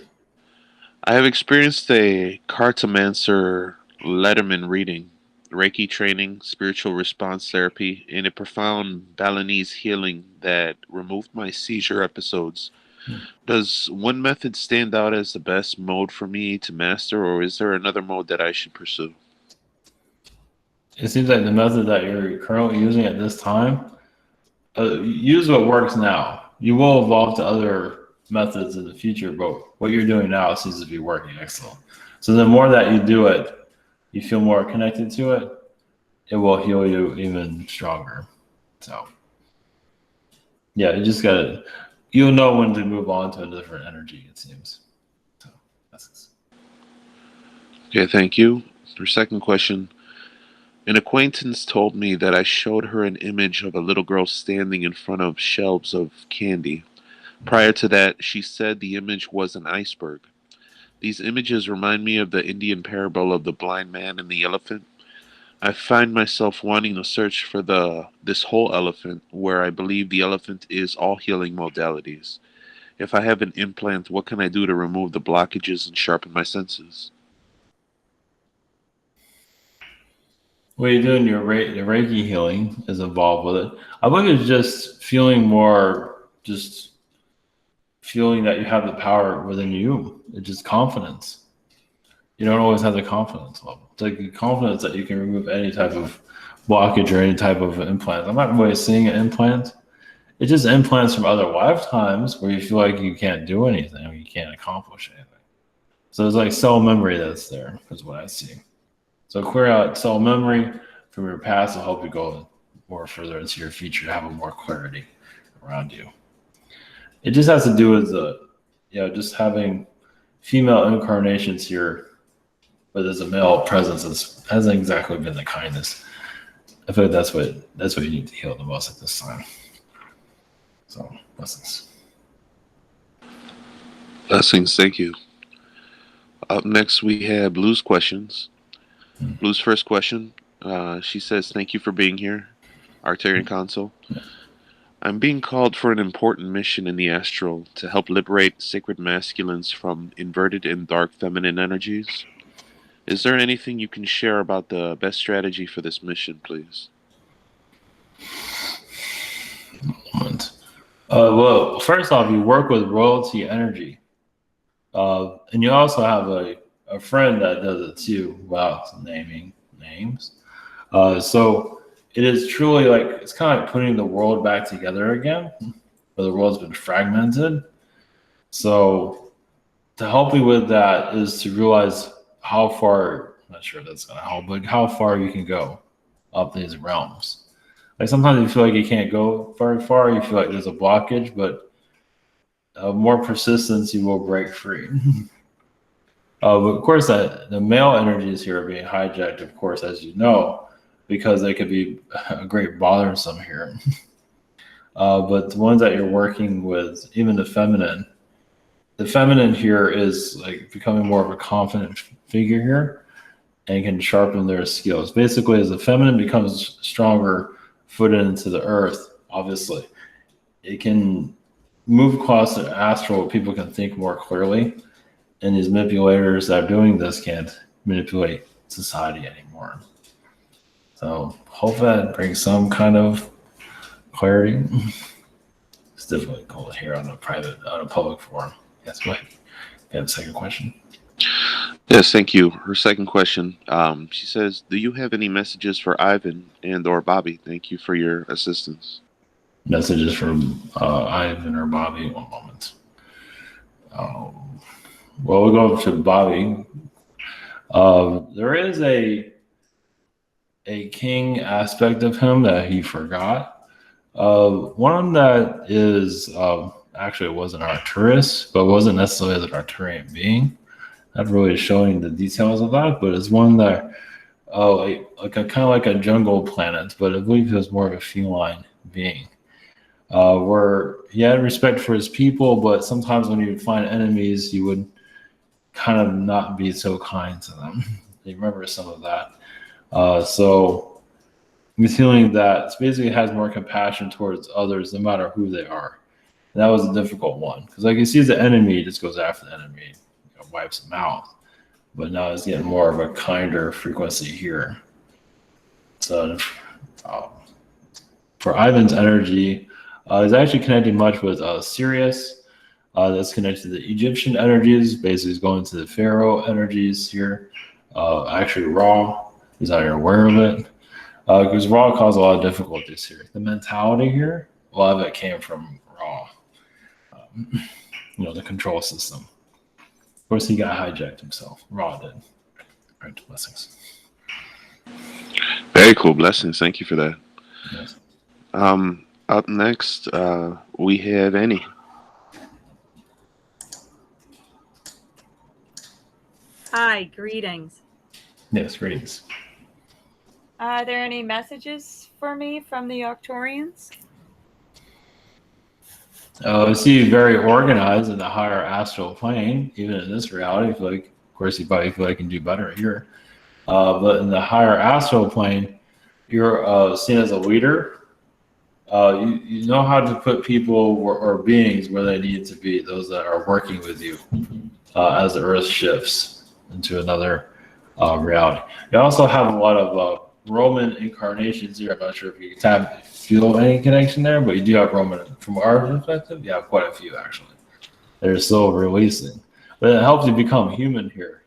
I have experienced a cartomancer Letterman reading Reiki training, spiritual response therapy, and a profound Balinese healing that removed my seizure episodes. Does one method stand out as the best mode for me to master, or is there another mode that I should pursue? It seems like the method that you're currently using at this time, use what works now. You will evolve to other methods in the future, but what you're doing now seems to be working excellent. So the more that you do it, you feel more connected to it, it will heal you even stronger. So yeah, you just gotta, you'll know when to move on to a different energy, it seems. So that's Okay, thank you. Your second question. An acquaintance told me that I showed her an image of a little girl standing in front of shelves of candy. Prior to that, she said the image was an iceberg. These images remind me of the Indian parable of the blind man and the elephant. I find myself wanting to search for this whole elephant, where I believe the elephant is all healing modalities. If I have an implant, what can I do to remove the blockages and sharpen my senses? what you're doing, your Reiki healing is involved with it. I believe it's just feeling more, just feeling that you have the power within you. It's just confidence. You don't always have the confidence level. It's like the confidence that you can remove any type of blockage or any type of implant. I'm not really seeing an implant. It's just implants from other lifetimes where you feel like you can't do anything, or you can't accomplish anything. So it's like cell memory that's there, is what I see. So clear out cell memory from your past will help you go more further into your future, have a more clarity around you. It just has to do with just having female incarnations here, but there's a male presence that hasn't exactly been the kindest. I feel like that's what you need to heal the most at this time. So blessings. Blessings, thank you. Up next, we have Blue's questions. Blue's first question, she says, "Thank you for being here, Arcturian Council. I'm being called for an important mission in the astral to help liberate sacred masculines from inverted and dark feminine energies. Is there anything you can share about the best strategy for this mission, please?" Well, first off, you work with royalty energy. And you also have a friend that does it too, without naming names. So it is truly like, it's kind of like putting the world back together again, where the world's been fragmented. So to help you with that is to realize how far, I'm not sure if that's going to help, but how far you can go up these realms. Like sometimes you feel like you can't go very far, you feel like there's a blockage, but more persistence, you will break free. But of course, the male energies here are being hijacked, of course, as you know, because they could be a great bothersome here. But the ones that you're working with, even the feminine here is like becoming more of a confident figure here and can sharpen their skills. Basically, as the feminine becomes stronger, footed into the earth, obviously, it can move across the astral, people can think more clearly, and these manipulators that are doing this can't manipulate society anymore. So hopefully that brings some kind of clarity. It's difficult to call it here on a public forum. Yes, go ahead. You have a second question? Yes, thank you. Her second question, she says, "Do you have any messages for Ivan and or Bobby? Thank you for your assistance." Messages from Ivan or Bobby. One moment. Well, we'll go to Bobby. There is a king aspect of him that he forgot. One that is actually, it wasn't Arcturus, but wasn't necessarily an Arcturian being. Not really showing the details of that, but it's one that kind of like a jungle planet, but I believe he was more of a feline being. Where he had respect for his people, but sometimes when he would find enemies, he would kind of not be so kind to them. You remember some of that. So I'm feeling that it basically has more compassion towards others, no matter who they are. And that was a difficult one, because like he sees the enemy, he just goes after the enemy, wipes them out. But now it's getting more of a kinder frequency here. So for Ivan's energy, is actually connecting much with Sirius. That's connected to the Egyptian energies. Basically, is going to the Pharaoh energies here. Actually, Ra is not even aware of it because Ra caused a lot of difficulties here. The mentality here, a lot of it came from Ra. The control system. Of course, he got hijacked himself. Ra did. Right, blessings. Very cool. Blessings. Thank you for that. Yes. Up next, we have Annie. Hi, greetings. Yes, greetings. Are there any messages for me from the Arcturians? I see you very organized in the higher astral plane, even in this reality. I feel like, of course, you probably feel like you can do better here. But in the higher astral plane, you're seen as a leader. You know how to put people or beings where they need to be, those that are working with you as the Earth shifts into another reality. You also have a lot of Roman incarnations here. I'm not sure if you can feel any connection there, but you do have Roman. From our perspective, you have quite a few actually. They're still releasing. But it helps you become human here.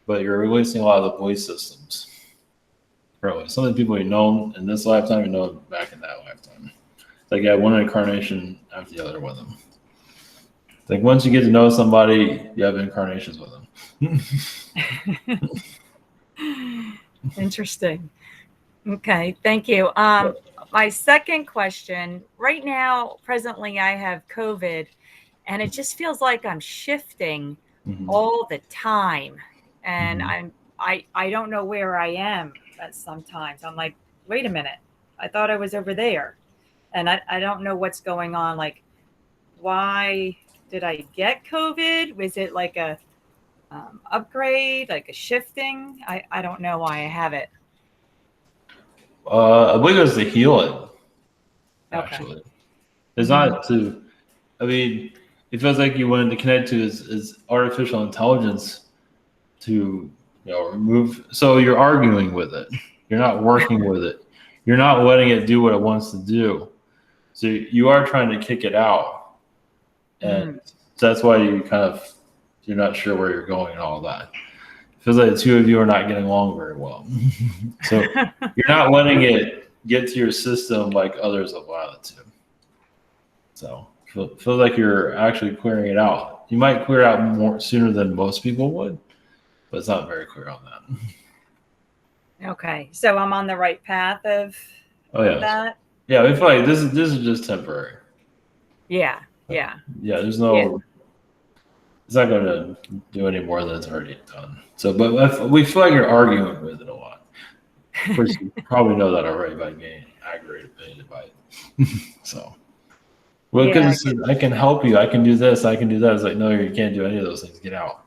But you're releasing a lot of the belief systems. Really. Some of the people you know in this lifetime, you know back in that lifetime. It's like you have one incarnation after the other with them. It's like once you get to know somebody, you have incarnations with them. Interesting. Okay, thank you. My second question, right now, presently I have COVID, and it just feels like I'm shifting all the time. And I don't know where I am at sometimes. I'm like, wait a minute, I thought I was over there. And I don't know what's going on. Like, why did I get COVID? Was it like a upgrade, like a shifting? I don't know why I have it. I believe it was the healing, actually. Okay. It's not to, I mean, it feels like you wanted to connect to his artificial intelligence to remove. So you're arguing with it. You're not working with it. You're not letting it do what it wants to do. So you are trying to kick it out. And that's why you're not sure where you're going and all that. It feels like the two of you are not getting along very well. So you're not letting it get to your system like others have allowed it to. So it feels like you're actually clearing it out. You might clear it out more sooner than most people would, but it's not very clear on that. Okay, so I'm on the right path of that? Yeah, we feel like this is just temporary. Yeah. There's no... It's not going to do any more than it's already done. So, but we feel like you're arguing with it a lot. Of course, you probably know that already by being aggravated by it. So, because I can help you, I can do this, I can do that. It's like, no, you can't do any of those things. Get out.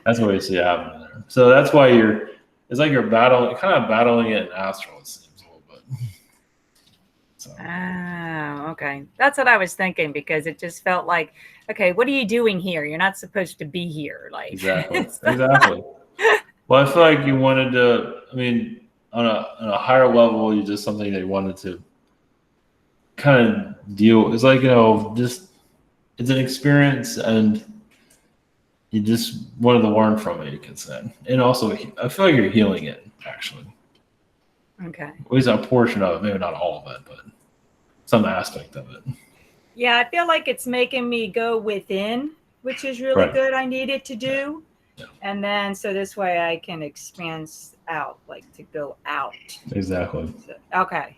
That's what we see happening there. So that's why it's like you're battling it in astral, it seems a little bit. So. Oh, okay. That's what I was thinking, because it just felt like, okay, what are you doing here? You're not supposed to be here. Like exactly. Well, I feel like you wanted to. I mean, on a higher level, you just something they wanted to kind of deal. It's like just it's an experience, and you just wanted to learn from it. You could say, and also I feel like you're healing it actually. Okay. At least a portion of it, maybe not all of it, but some aspect of it. Yeah, I feel like it's making me go within, which is really good. I need it to do. Yeah. And then, so this way I can expand out, like to go out. Exactly. So, okay.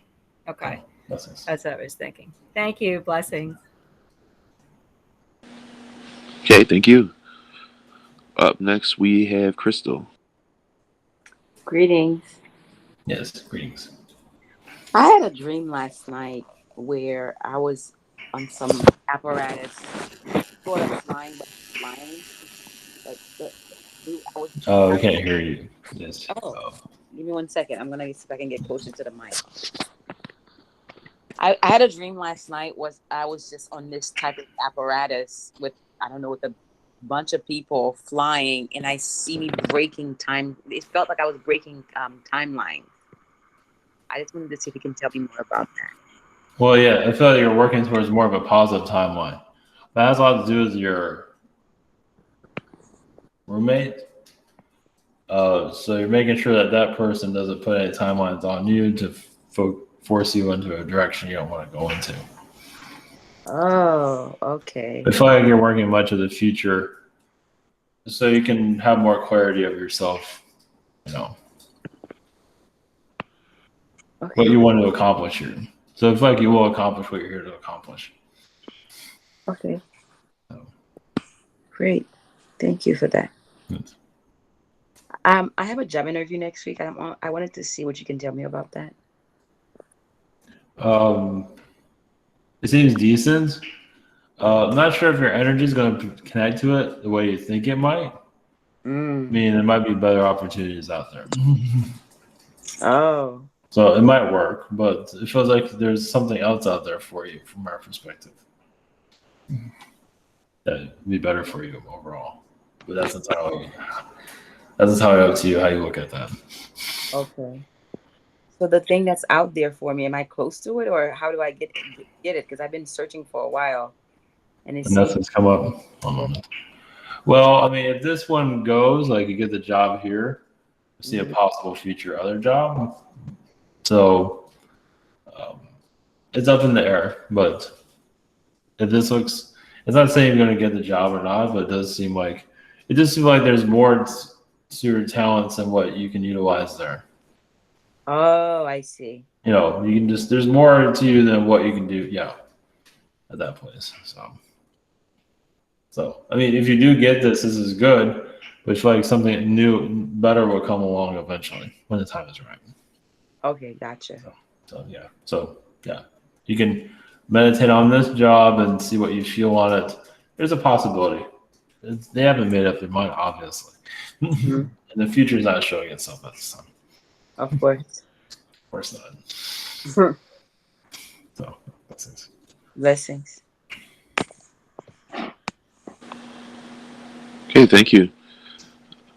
Blessings. That's what I was thinking. Thank you. Blessings. Okay, thank you. Up next, we have Crystal. Greetings. Yes, greetings. I had a dream last night where I was on some apparatus, sort of flying, but flying. I can't hear you. Yes. Oh, give me 1 second. I'm gonna see if I can get closer to the mic. I had a dream last night. I was just on this type of apparatus with, I don't know what the bunch of people flying, and I see me breaking time. It felt like I was breaking timeline. I just wanted to see if you can tell me more about that. Well, yeah, I feel like you're working towards more of a positive timeline. That has a lot to do with your roommate. So you're making sure that that person doesn't put any timelines on you to force you into a direction you don't want to go into. Oh, okay. I feel like you're working much of the future so you can have more clarity of yourself, you know, what you want to accomplish here. So I feel like you will accomplish what you're here to accomplish. Okay. Great. Thank you for that. Yes. I have a job interview next week. I wanted to see what you can tell me about that. It seems decent. I'm not sure if your energy is going to connect to it the way you think it might. I mean, there might be better opportunities out there. Oh. So it might work, but it feels like there's something else out there for you from our perspective that would be better for you overall. But that's entirely up to you how you look at that. Okay. So the thing that's out there for me, am I close to it, or how do I get it? Because I've been searching for a while, and nothing's come up. One moment. Well, I mean, if this one goes, like you get the job here, you see a possible future other job. So it's up in the air. But if this looks, it's not saying you're going to get the job or not, but it does seem like there's more to your talents and what you can utilize there. Oh, I see. You know, you can there's more to you than what you can do. Yeah, at that place. So I mean, if you do get this is good, but it's like something new, better will come along eventually when the time is right. Okay, gotcha. So yeah, you can meditate on this job and see what you feel on it. There's a possibility. They haven't made up their mind, obviously, and the future is not showing itself at this time. Of course. Of course not. So blessings. Blessings. Okay, thank you.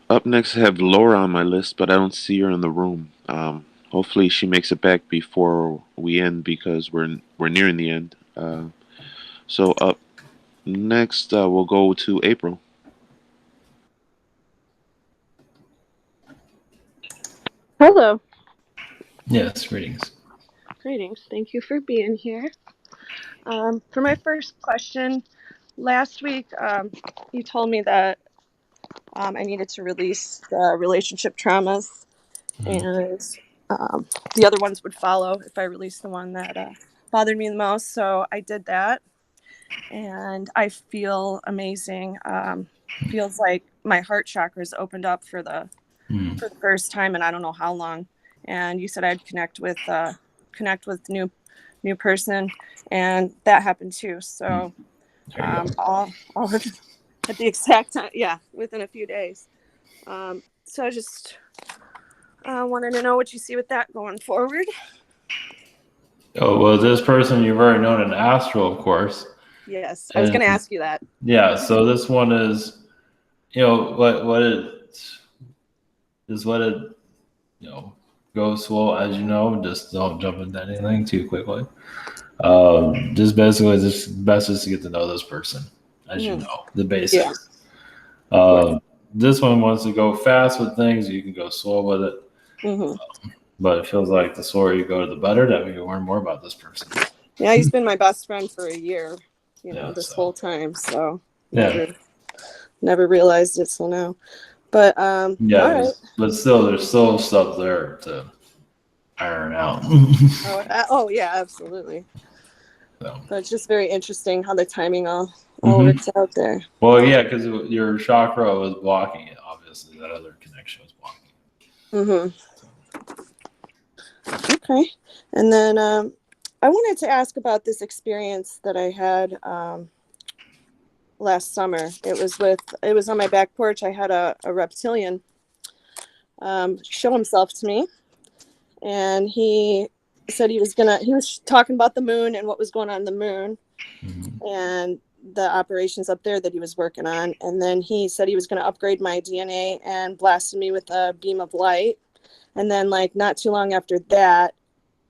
Up next, I have Laura on my list, but I don't see her in the room. Hopefully, she makes it back before we end because we're nearing the end. So up next, we'll go to April. Hello. Yes, greetings. Greetings. Thank you for being here. For my first question, last week you told me that I needed to release the relationship traumas, and the other ones would follow if I released the one that bothered me the most. So I did that, and I feel amazing. Feels like my heart chakras opened up for the first time, and I don't know how long. And you said I'd connect with new person, and that happened too. So all at the exact time, within a few days. So I just wanted to know what you see with that going forward. Oh, well, this person you've already known in astral, of course. Yes, I was going to ask you that. Yeah, so this one is, let it, go slow, as you know. Just don't jump into anything too quickly. Just basically, best is to get to know this person, as you know, the basics. Yeah. This one wants to go fast with things. You can go slow with it. But it feels like the slower you go, the better. That way you learn more about this person. Yeah, he's been my best friend for a year, this whole time. So never realized it till now. But all right. But still, there's still stuff there to iron out. Oh yeah, absolutely. So. But it's just very interesting how the timing all works out there. Well, yeah, because your chakra was blocking it. Obviously, that other connection was blocking it. Okay, and then I wanted to ask about this experience that I had last summer. It was on my back porch. I had a reptilian show himself to me, and he said he was talking about the moon and what was going on in the moon, and the operations up there that he was working on. And then he said he was going to upgrade my DNA and blasted me with a beam of light. And then, like, not too long after that,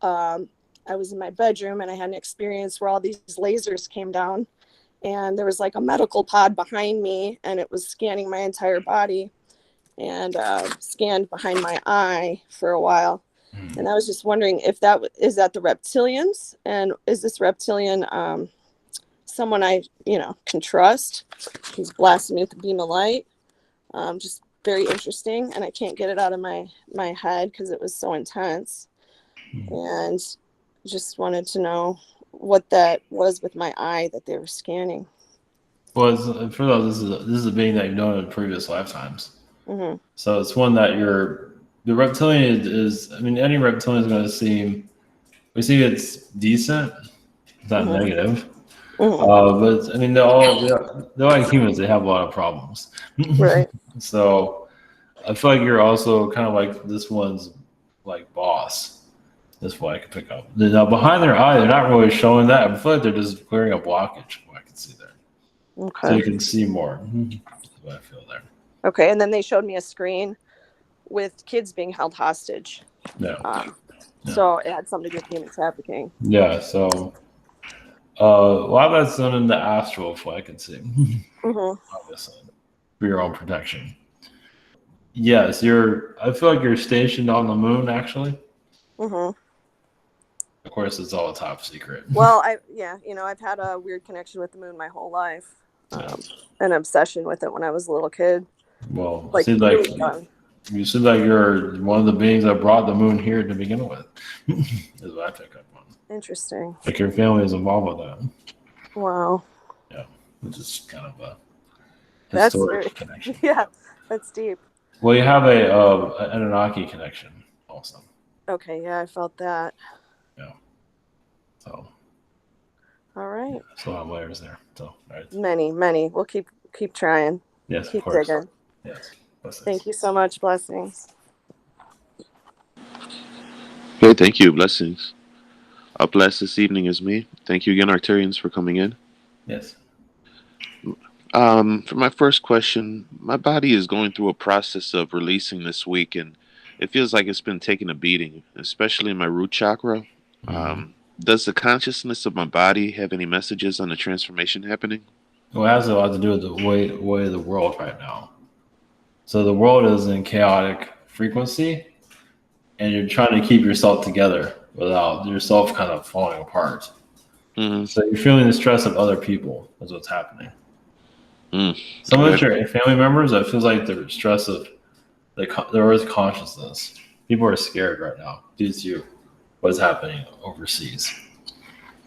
I was in my bedroom and I had an experience where all these lasers came down, and there was like a medical pod behind me, and it was scanning my entire body, and scanned behind my eye for a while. And I was just wondering if is that the reptilians, and is this reptilian someone I can trust? He's blasting me with a beam of light. Just very interesting, and I can't get it out of my head because it was so intense. And just wanted to know what that was with my eye that they were scanning. Well, for those, this is a being that you've known in previous lifetimes. Mm-hmm. So it's one that the reptilian is. I mean, any reptilian is going to seem. We see it's decent. It's not negative. But I mean, they're like humans. They have a lot of problems. Right. So I feel like you're also kind of like this one's like boss. That's what I can pick up. Now behind their eye, they're not really showing that. I feel like they're just clearing a blockage. What I can see there. Okay. So you can see more. That's what I feel there. Okay, and then they showed me a screen with kids being held hostage. Yeah. So it had something to do with human trafficking. Yeah. So a lot of that's done in the astral, if I can see. Obviously, for your own protection. Yes, I feel like you're stationed on the moon, actually. Of course, it's all top secret. Well, I've had a weird connection with the moon my whole life. An obsession with it when I was a little kid. Well, Like, it seems like you seem like you're one of the beings that brought the moon here to begin with. Is what I pick up on. Interesting. Like your family is involved with that. Wow. Yeah, which is kind of a That's historic connection. Yeah, that's deep. Well, you have an Anunnaki connection also. Okay, yeah, I felt that. Yeah. So. All right. So a lot of layers there. So all right. Many. We'll keep trying. Yes, keep of course. digging. Yes. Blessings. Thank you so much. Blessings. Okay, thank you. Blessings. Up last this evening is me. Thank you again, Arcturians, for coming in. Yes. For my first question, my body is going through a process of releasing this week, and it feels like it's been taking a beating, especially in my root chakra. Does the consciousness of my body have any messages on the transformation happening? Well, it has a lot to do with the way of the world right now. So the world is in chaotic frequency, and you're trying to keep yourself together without yourself kind of falling apart. So you're feeling the stress of other people is what's happening. Some of your family members, it feels like the stress of the Earth consciousness. People are scared right now due to what's happening overseas.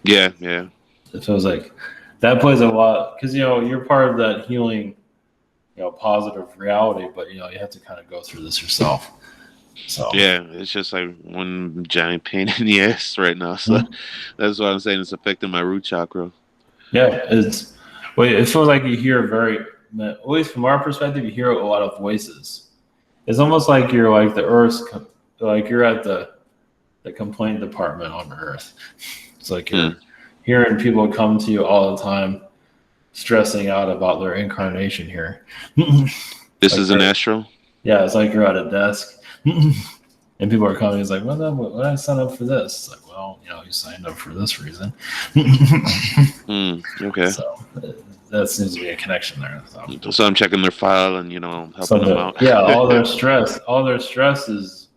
Yeah. It feels like that plays a lot because you're part of that healing, positive reality, but you have to kind of go through this yourself. So yeah, it's just like one giant pain in the ass right now. So that's what I'm saying. It's affecting my root chakra. Yeah, it feels like you hear at least from our perspective, you hear a lot of voices. It's almost like you're like the Earth's, like you're at the complaint department on Earth. It's like you're hearing people come to you all the time, stressing out about their incarnation here. This is an astral? Yeah, it's like you're at a desk. And people are coming. It's like, well, then, why did I sign up for this? It's like, well, you signed up for this reason. Okay. So that seems to be a connection there. So I'm checking their file and helping them out. Yeah, all their stress is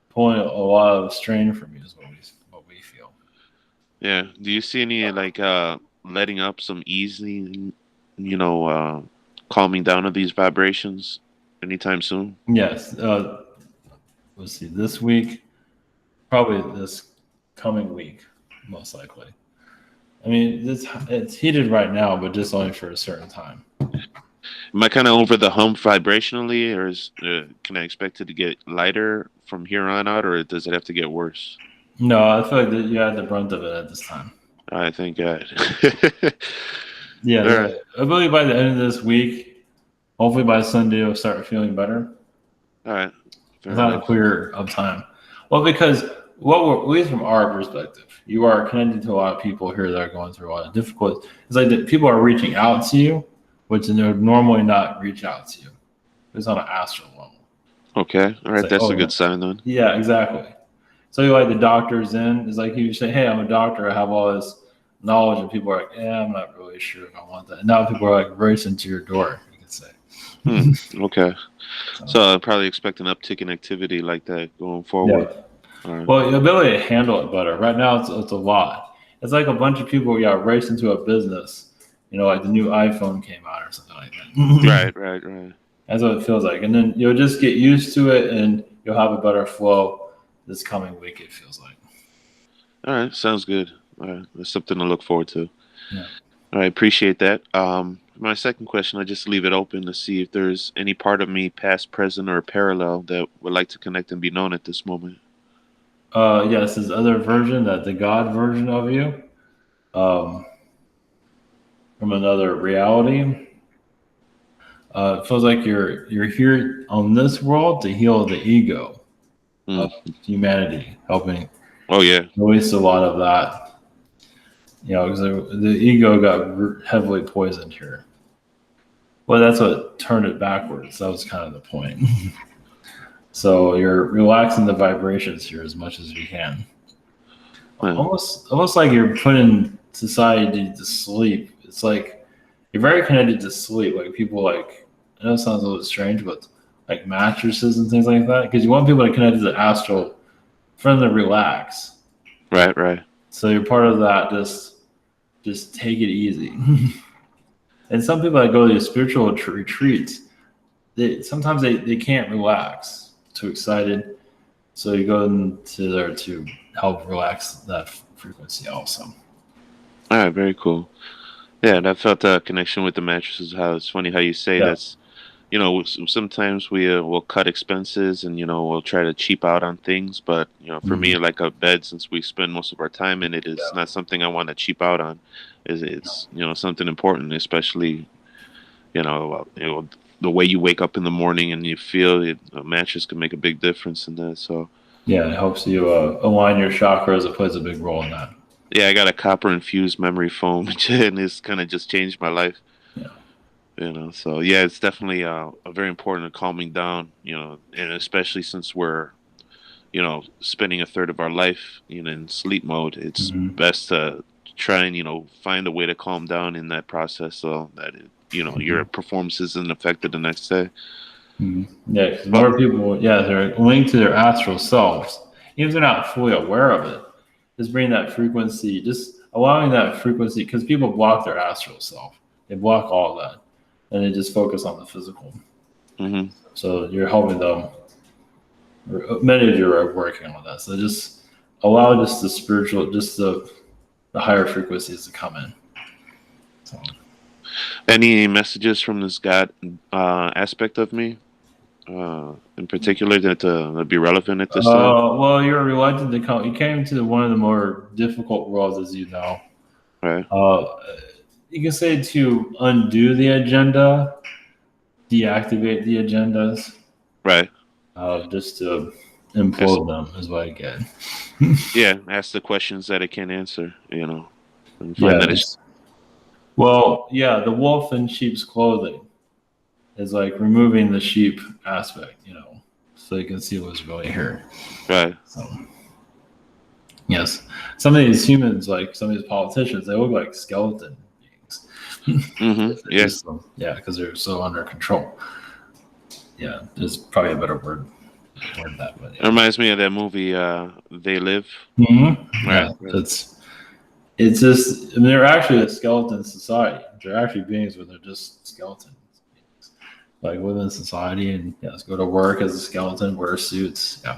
pulling a lot of strain from you. Is what we feel. Yeah. Do you see any letting up, some easing, calming down of these vibrations anytime soon? Yes. Let's see. This week, probably this coming week, most likely. I mean, it's heated right now, but just only for a certain time. Am I kind of over the hump vibrationally, or can I expect it to get lighter from here on out, or does it have to get worse? No, I feel like you had the brunt of it at this time. All right, thank God. Yeah, right. I believe by the end of this week, hopefully by Sunday, I'll start feeling better. All right. It's not a clear of time. Well, because at least from our perspective, you are connected to a lot of people here that are going through a lot of difficulties. It's like that people are reaching out to you, which they would normally not reach out to you. It's on an astral level. Okay. All right. Like, That's a good sign then. Yeah, exactly. So like the doctor's in, it's like you say, hey, I'm a doctor, I have all this knowledge, and people are like, I'm not really sure if I want that. And now people are like racing to your door, you could say. Okay. So I'll probably expect an uptick in activity like that going forward. Yeah. All right. Well, your ability to handle it better. Right now, it's a lot. It's like a bunch of people, race into a business. Like the new iPhone came out or something like that. Right. That's what it feels like. And then you'll just get used to it, and you'll have a better flow this coming week, it feels like. All right. Sounds good. All right. That's something to look forward to. Yeah. All right. Appreciate that. My second question, I just leave it open to see if there's any part of me, past, present, or parallel, that would like to connect and be known at this moment. Yes, this other version, the God version of you, from another reality. It feels like you're here on this world to heal the ego of humanity, helping. Oh yeah, release a lot of that. Because the ego got heavily poisoned here. Well, that's what turned it backwards. That was kind of the point. So you're relaxing the vibrations here as much as you can. Almost like you're putting society to sleep. It's like you're very connected to sleep. Like people I know it sounds a little strange, but like mattresses and things like that. Because you want people to connect to the astral for them to relax. Right. So you're part of that. Just take it easy. And some people that go to these spiritual retreats, sometimes they can't relax. Too excited, so you go into there to help relax that frequency also. All right, very cool. Yeah, and I felt a connection with the mattresses. How it's funny how you say that's, sometimes we'll cut expenses and we'll try to cheap out on things, but for me, like a bed, since we spend most of our time in it, is not something I want to cheap out on. It's something important, especially the way you wake up in the morning and you feel it, a mattress can make a big difference in that. So yeah, it helps you align your chakras. It plays a big role in that. Yeah, I got a copper infused memory foam, and it's kind of just changed my life. Yeah. So yeah, it's definitely a very important calming down. And especially since we're, spending a third of our life, in sleep mode, it's best to try and find a way to calm down in that process, so that your performance isn't affected the next day. Yeah, because more people, they're linked to their astral selves, even if they're not fully aware of it. Just bring that frequency, just allowing that frequency, because people block their astral self. They block all that, and they just focus on the physical. So you're helping them. Many of you are working on that. So just allow just the spiritual, just the higher frequencies to come in. So. Any messages from this God aspect of me, in particular, that would be relevant at this time? Well, you're reluctant to come. You came to one of the more difficult worlds, as you know. Right. You can say to undo the agenda, deactivate the agendas. Right. Just to implode them is what I get. Yeah, ask the questions that it can't answer. And find that it's. Well, yeah, the wolf in sheep's clothing is like removing the sheep aspect, so you can see what's really here. Right. So, yes, some of these humans, like some of these politicians, they look like skeleton beings. Yes. Yeah, because they're so under control. Yeah, there's probably a better word that. But It reminds me of that movie, They Live. Right. It's just, they're actually a skeleton society. They're actually beings where they're just skeletons. Like within society, and let's go to work as a skeleton, wear suits. Yeah.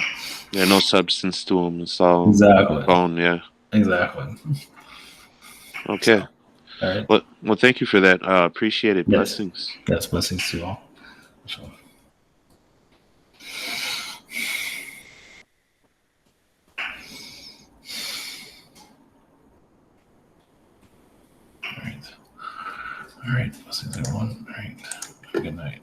Yeah, no substance to them. It's all exactly bone. Yeah. Exactly. Okay. So, all right. Well, thank you for that. Appreciate it. Yes. Blessings. Yes, blessings to you all. Sure. All right. Blessings, everyone. All right. Good night.